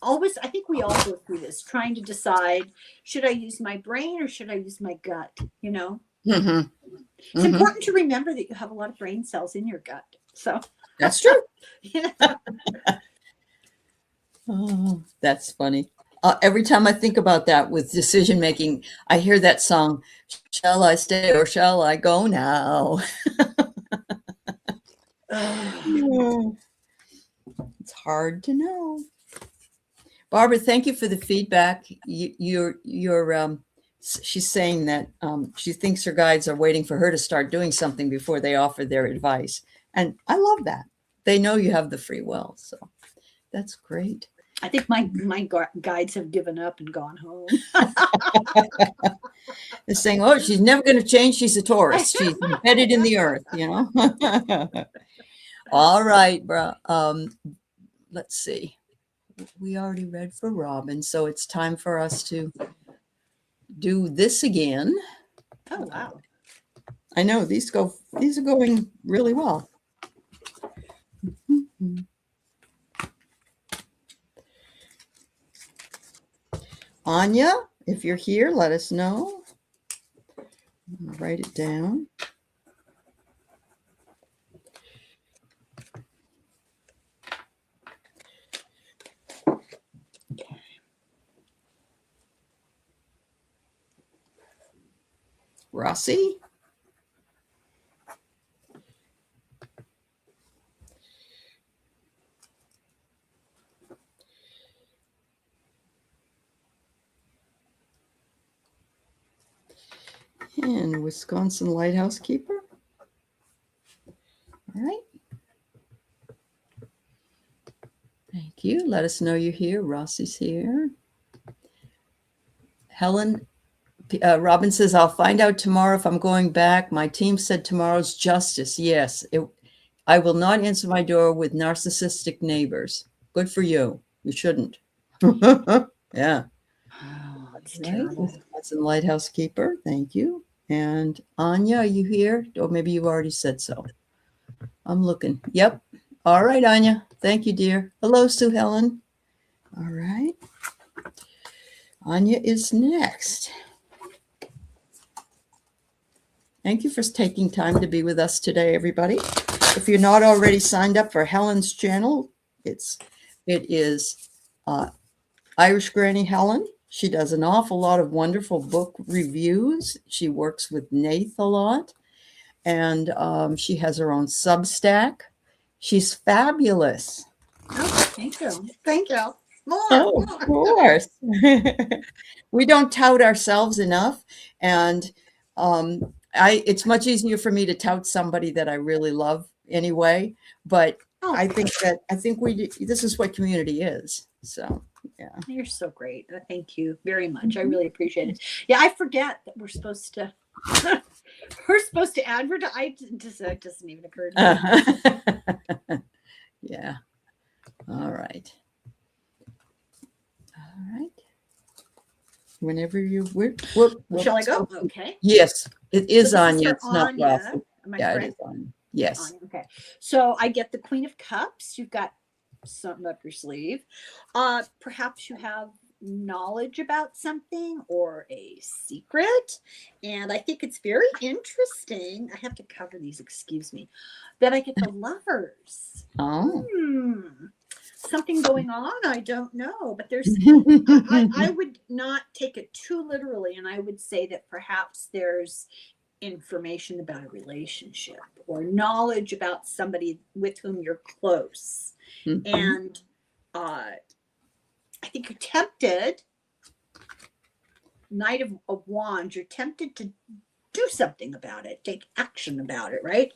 always, I think we all go through this, trying to decide, should I use my brain or should I use my gut, you know?
Mm-hmm.
It's important to remember that you have a lot of brain cells in your gut. So
that's true.
You know?
Oh, that's funny. Every time I think about that with decision making, I hear that song, "Shall I stay or shall I go now?" It's hard to know. Barbara, thank you for the feedback. She's saying that she thinks her guides are waiting for her to start doing something before they offer their advice. And I love that. They know you have the free will. So that's great.
I think my guides have given up and gone home.
They're saying, oh, she's never going to change. She's a Taurus. She's embedded in the earth, you know. All right, bro. Let's see. We already read for Robin, so it's time for us to do this again.
Oh, wow.
I know these are going really well. Anya, if you're here, let us know. I'm gonna write it down. Rossi. And Wisconsin Lighthouse Keeper. All right. Thank you. Let us know you're here. Rossi's here. Helen, Robin says, I'll find out tomorrow if I'm going back. My team said tomorrow's justice. Yes, I will not answer my door with narcissistic neighbors. Good for you. You shouldn't. Yeah.
Oh, that's
Right.
terrible.
That's a Lighthouse Keeper. Thank you. And Anya, are you here? Or maybe you already said so. I'm looking. Yep. All right, Anya. Thank you, dear. Hello, Sue Helen. All right. Anya is next. Thank you for taking time to be with us today, everybody. If you're not already signed up for Helen's channel, it is Irish Granny Helen. She does an awful lot of wonderful book reviews. She works with Nath a lot, and she has her own Substack. She's fabulous.
Oh, thank you. Thank you. More.
Oh, of course. We don't tout ourselves enough, and it's much easier for me to tout somebody that I really love anyway. But I think this is what community is. So yeah,
you're so great. Thank you very much. I really appreciate it. Yeah, I forget that we're supposed to advertise. It doesn't even occur to me.
Yeah. All right. Whenever you
shall I go? Okay.
Yes, it is
so
Anya.
Is
it's not
Anya.
Yeah, it is Anya. Yes.
Anya. Okay. So I get the Queen of Cups. You've got something up your sleeve. Perhaps you have knowledge about something or a secret. And I think it's very interesting. I have to cover these, excuse me, that I get the Lovers.
Oh.
Something going on, I don't know, but there's I would not take it too literally, and I would say that perhaps there's information about a relationship or knowledge about somebody with whom you're close.
Mhm.
And I think you're tempted, Knight of Wands, you're tempted to do something about it, take action about it, right?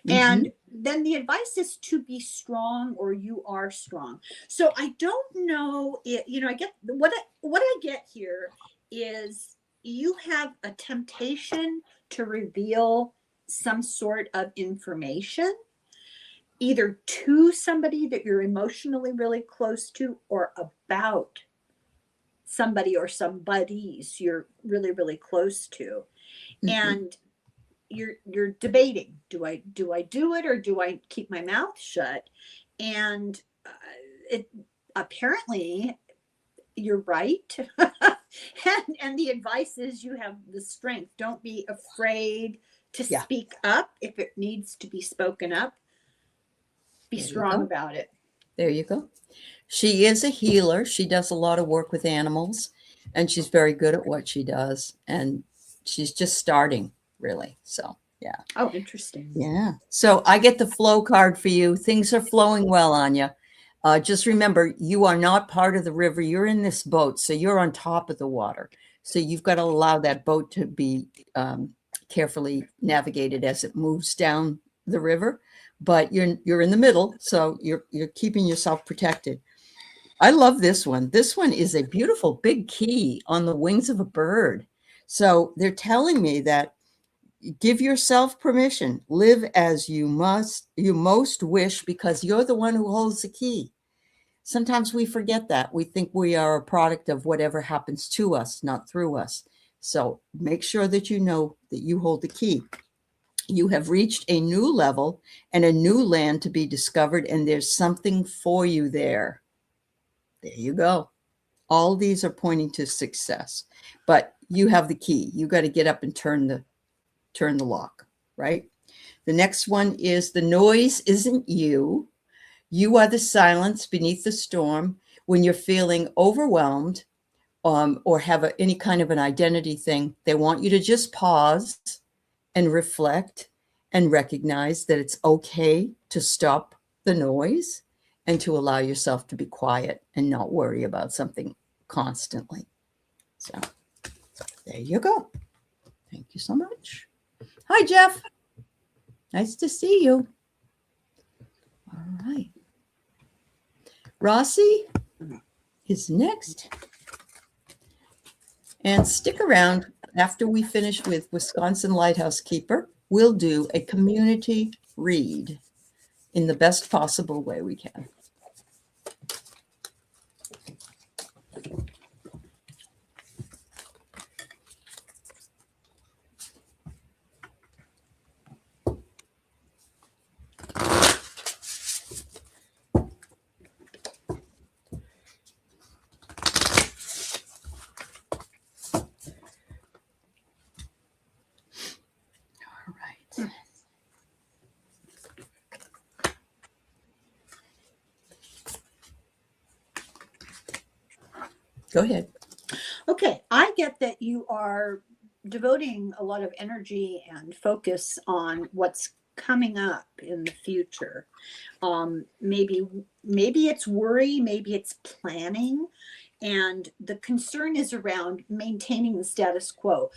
And then the advice is to be strong, or you are strong. So I don't know it, I get what I get here is you have a temptation to reveal some sort of information, either to somebody that you're emotionally really close to, or about somebody or somebodies you're really, really close to. And you're debating, do I do it, or do I keep my mouth shut? And it apparently you're right. and the advice is you have the strength. Don't be afraid to speak up if it needs to be spoken up. Be strong about it.
There you go. She is a healer. She does a lot of work with animals, and she's very good at what she does. And she's just starting, really. So, yeah.
Oh, interesting.
Yeah. So I get the flow card for you. Things are flowing well on you. Just remember, you are not part of the river. You're in this boat, so you're on top of the water. So you've got to allow that boat to be carefully navigated as it moves down the river. But you're in the middle, so you're keeping yourself protected. I love this one. This one is a beautiful big key on the wings of a bird. So they're telling me that give yourself permission, live as you most wish, because you're the one who holds the key. Sometimes we forget that. We think we are a product of whatever happens to us, not through us. So make sure that you know that you hold the key. You have reached a new level and a new land to be discovered, and there's something for you there. There you go. All these are pointing to success, but you have the key. You got to get up and turn the lock, right? The next one is the noise isn't you. You are the silence beneath the storm. When you're feeling overwhelmed or have any kind of an identity thing, they want you to just pause and reflect and recognize that it's okay to stop the noise and to allow yourself to be quiet and not worry about something constantly. So there you go. Thank you so much. Hi, Jeff. Nice to see you. All right. Rossi is next. And stick around. After we finish with Wisconsin Lighthouse Keeper, we'll do a community read in the best possible way we can. Go ahead.
Okay, I get that you are devoting a lot of energy and focus on what's coming up in the future. Maybe it's worry, maybe it's planning, and the concern is around maintaining the status quo,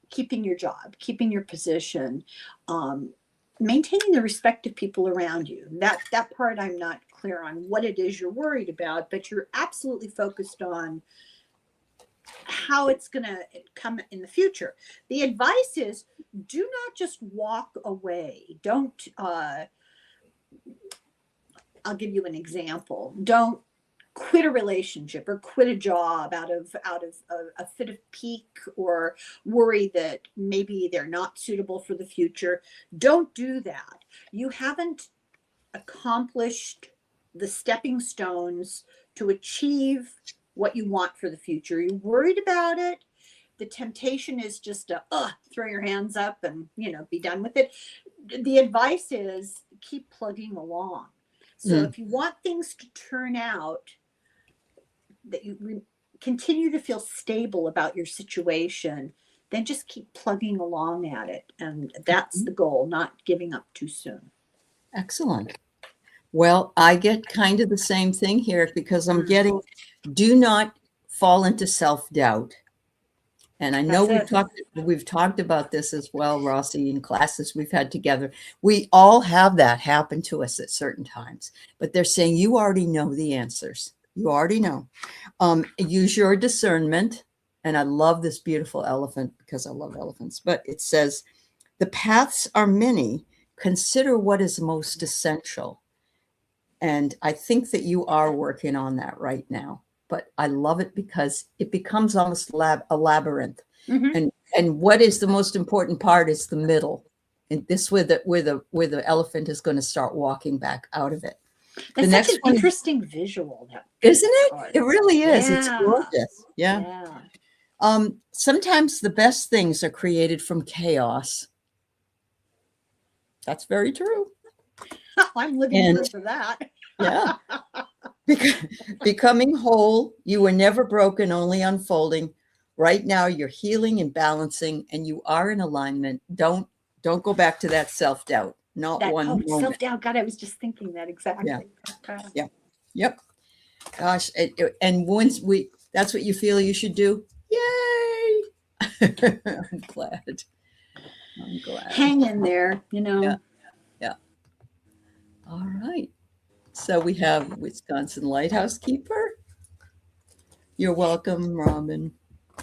keeping your job, keeping your position, maintaining the respect of people around you. That part I'm not clear on what it is you're worried about, but you're absolutely focused on how it's going to come in the future. The advice is do not just walk away. Don't, I'll give you an example. Don't quit a relationship or quit a job out of a fit of pique or worry that maybe they're not suitable for the future. Don't do that. You haven't accomplished the stepping stones to achieve what you want for the future. You're worried about it. The temptation is just to throw your hands up and, be done with it. The advice is keep plugging along. So if you want things to turn out, that you continue to feel stable about your situation, then just keep plugging along at it. And that's the goal, not giving up too soon.
Excellent. Well, I get kind of the same thing here because I'm getting, do not fall into self-doubt. And I know we've talked about this as well, Rossi, in classes we've had together. We all have that happen to us at certain times, but they're saying you already know the answers. You already know. Use your discernment. And I love this beautiful elephant because I love elephants, but it says, the paths are many. Consider what is most essential. And I think that you are working on that right now. But I love it because it becomes almost a labyrinth. And what is the most important part is the middle. And this where the elephant is going to start walking back out of it.
That's such an interesting visual.
Isn't it? It really is. Yeah. It's gorgeous. Yeah. Sometimes the best things are created from chaos. That's very true.
I'm living proof of that.
Yeah. Becoming whole, you were never broken, only unfolding. Right now, you're healing and balancing, and you are in alignment. Don't go back to that self-doubt. Not one moment.
Self-doubt. God, I was just thinking that exactly.
Yeah. Yep. Gosh, and once that's what you feel you should do. Yay! I'm glad.
Hang in there,
Yeah. All right. So we have Wisconsin Lighthouse Keeper. You're welcome, Robin.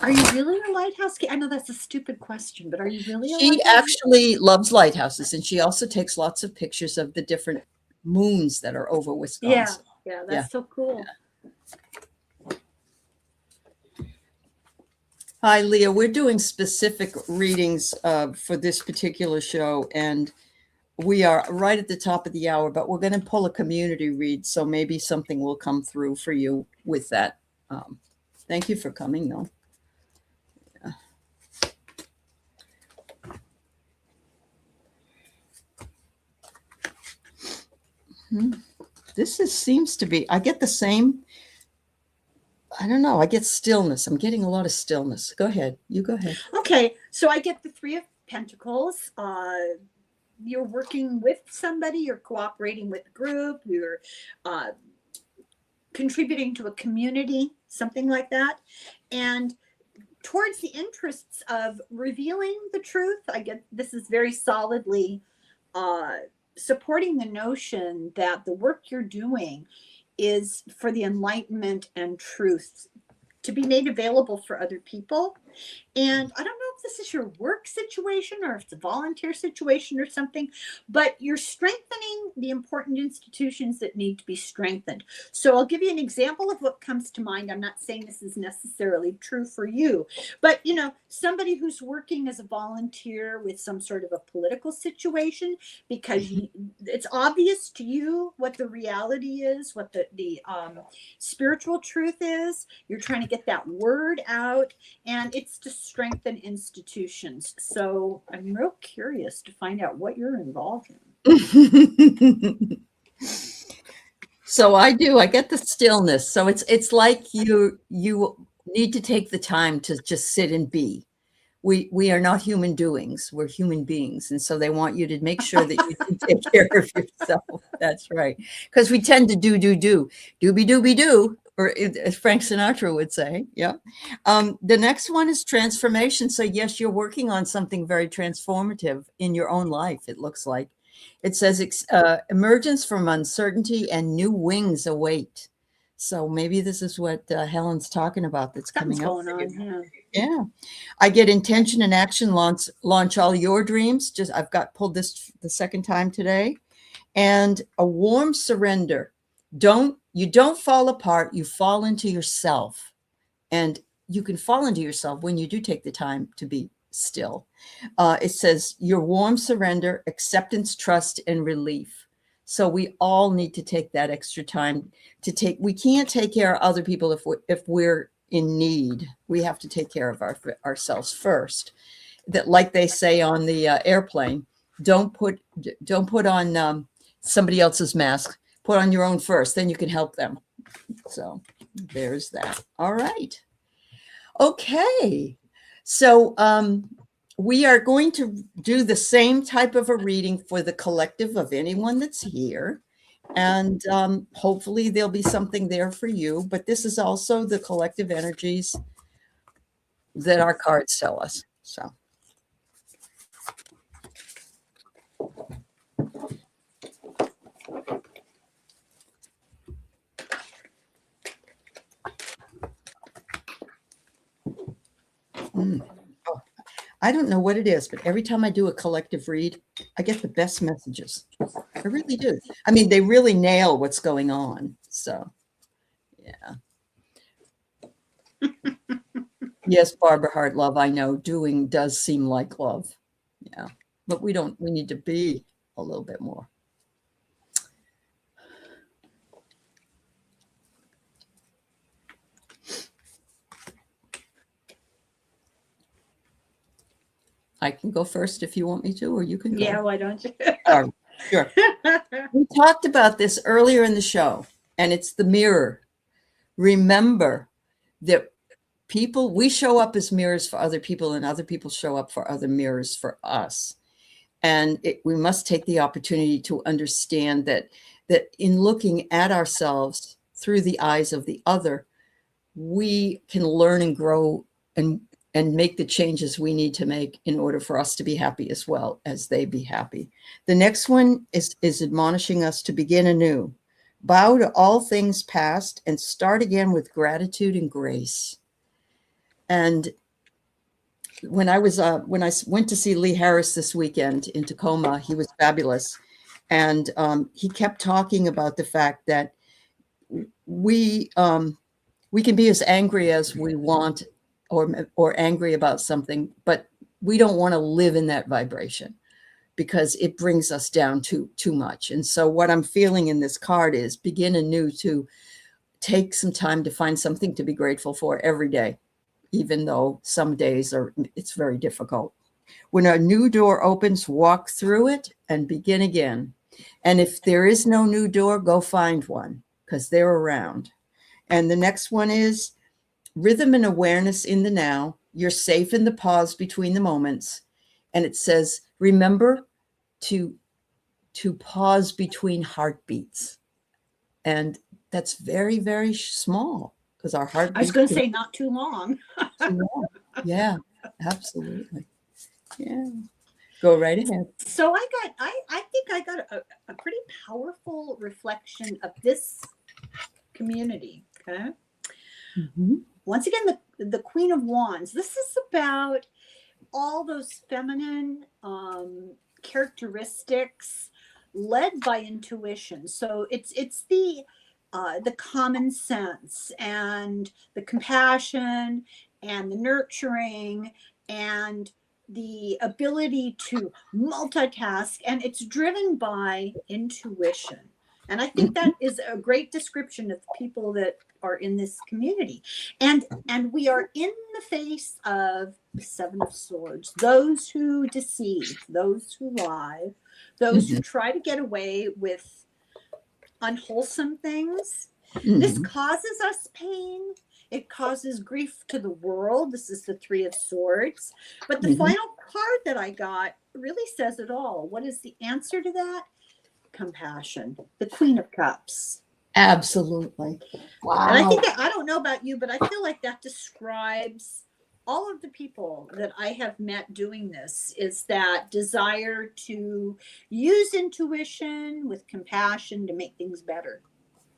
Are you really a lighthouse keeper? I know that's a stupid question, but are you really a lighthouse?
She actually loves lighthouses, and she also takes lots of pictures of the different moons that are over Wisconsin.
Yeah, that's so cool.
Yeah. Hi, Leah. We're doing specific readings for this particular show, and we are right at the top of the hour, but we're going to pull a community read, so maybe something will come through for you with that. Thank you for coming, though. Yeah. This seems to be, I get the same, I don't know, I get stillness. I'm getting a lot of stillness. Go ahead. You go ahead.
Okay, so I get the Three of Pentacles. You're working with somebody, you're cooperating with a group, you're contributing to a community, something like that. And towards the interests of revealing the truth, I get this is very solidly supporting the notion that the work you're doing is for the enlightenment and truth to be made available for other people. And I don't know if this is your work situation or if it's a volunteer situation or something, but you're strengthening the important institutions that need to be strengthened. So I'll give you an example of what comes to mind. I'm not saying this is necessarily true for you, but somebody who's working as a volunteer with some sort of a political situation, because it's obvious to you what the reality is, what the spiritual truth is. You're trying to get that word out, and it's to strengthen institutions. So I'm real curious to find out what you're involved in.
So I get the stillness. So it's like you need to take the time to just sit and be. We are not human doings. We're human beings. And so they want you to make sure that you can take care of yourself. That's right. Because we tend to do, or as Frank Sinatra would say. Yeah. The next one is transformation. So yes, you're working on something very transformative in your own life, it looks like. It says emergence from uncertainty and new wings await. So maybe this is what Helen's talking about that's coming up. Yeah. I get intention and action, launch all your dreams. I've pulled this the second time today. And a warm surrender. You don't fall apart, you fall into yourself. And you can fall into yourself when you do take the time to be still. It says your warm surrender, acceptance, trust, and relief. So we all need to take that extra time we can't take care of other people if we're in need. We have to take care of ourselves first. That, like they say on the airplane, don't put on somebody else's mask. Put on your own first, then you can help them. So there's that. All right. Okay. So we are going to do the same type of a reading for the collective of anyone that's here. And hopefully there'll be something there for you. But this is also the collective energies that our cards tell us. So. Oh, I don't know what it is, but every time I do a collective read, I get the best messages. I really do. I mean, they really nail what's going on. So, yeah. Yes, Barbara Hart, love, I know doing does seem like love. Yeah. But we need to be a little bit more. I can go first if you want me to, or you can go.
Yeah, why don't you?
Sure. We talked about this earlier in the show, and it's the mirror. Remember that we show up as mirrors for other people, and other people show up for other mirrors for us. And we must take the opportunity to understand that in looking at ourselves through the eyes of the other, we can learn and grow and make the changes we need to make in order for us to be happy as well as they be happy. The next one is admonishing us to begin anew. Bow to all things past and start again with gratitude and grace. And when I went to see Lee Harris this weekend in Tacoma, he was fabulous. And he kept talking about the fact that we can be as angry as we want or angry about something, but we don't want to live in that vibration because it brings us down too much. And so what I'm feeling in this card is begin anew, to take some time to find something to be grateful for every day, even though some days it's very difficult. When a new door opens, walk through it and begin again. And if there is no new door, go find one, because they're around. And the next one is rhythm and awareness in the now. You're safe in the pause between the moments. And it says, remember to pause between heartbeats. And that's very, very small, because our heartbeat.
I was going to say not too long.
Yeah, absolutely. Yeah. Go right ahead.
So I think I got a pretty powerful reflection of this community. Okay.
Mm-hmm.
Once again, the Queen of Wands. This is about all those feminine characteristics led by intuition. So it's the common sense and the compassion and the nurturing and the ability to multitask, and it's driven by intuition. And I think that is a great description of the people that are in this community. And we are in the face of the Seven of Swords, those who deceive, those who lie, those who try to get away with unwholesome things. This causes us pain. It causes grief to the world. This is the Three of Swords. But the final card that I got really says it all. What is the answer to that? Compassion. The Queen of Cups.
Absolutely. Wow.
And I think I don't know about you, but I feel like that describes all of the people that I have met doing this, is that desire to use intuition with compassion to make things better.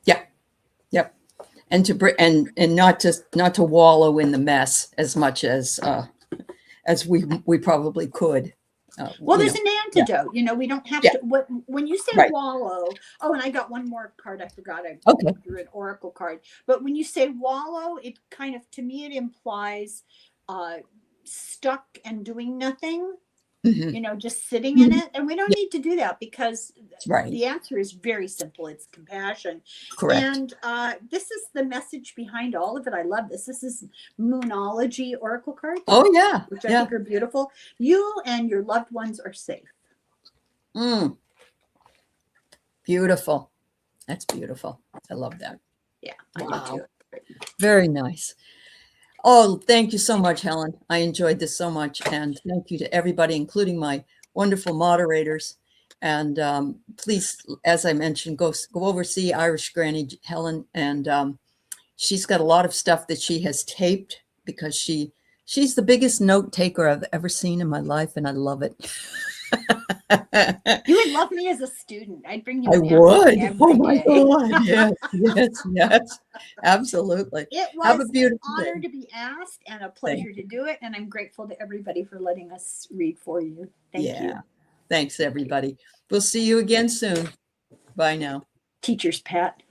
Yeah. Yep. And not to wallow in the mess as much as we probably could.
Well, there's an antidote. Yeah. We don't have to. When you say wallow, and I got one more card. I forgot. I drew an oracle card. But when you say wallow, it kind of, to me, it implies stuck and doing nothing.
Mhm.
you know, just sitting in it. And we don't
Yeah,
need to do that because
right.
the answer is very simple. It's compassion.
Correct.
And this is the message behind all of it. I love this. This is Moonology Oracle cards,
Oh, yeah.
which I
Yeah.
think are beautiful. You and your loved ones are safe.
Mm, beautiful. That's beautiful. I love that.
Yeah, I
Wow.
do too.
Very nice. Oh, thank you so much, Helen. I enjoyed this so much. And thank you to everybody, including my wonderful moderators. And please, as I mentioned, go over see Irish Granny Helen. And she's got a lot of stuff that she has taped because she's the biggest note taker I've ever seen in my life. And I love it.
You would love me as a student. I'd bring you
I
an essay
would. Oh
every
my
day.
God. Yes, yes, yes. Absolutely.
It
Have
was
a
an
beautiful
honor
day.
to be asked and a
Thank
pleasure to do it. And I'm grateful to everybody for letting us read for you. Thank
Yeah.
you.
Thanks, everybody. We'll see you again soon. Bye now.
Teacher's pet.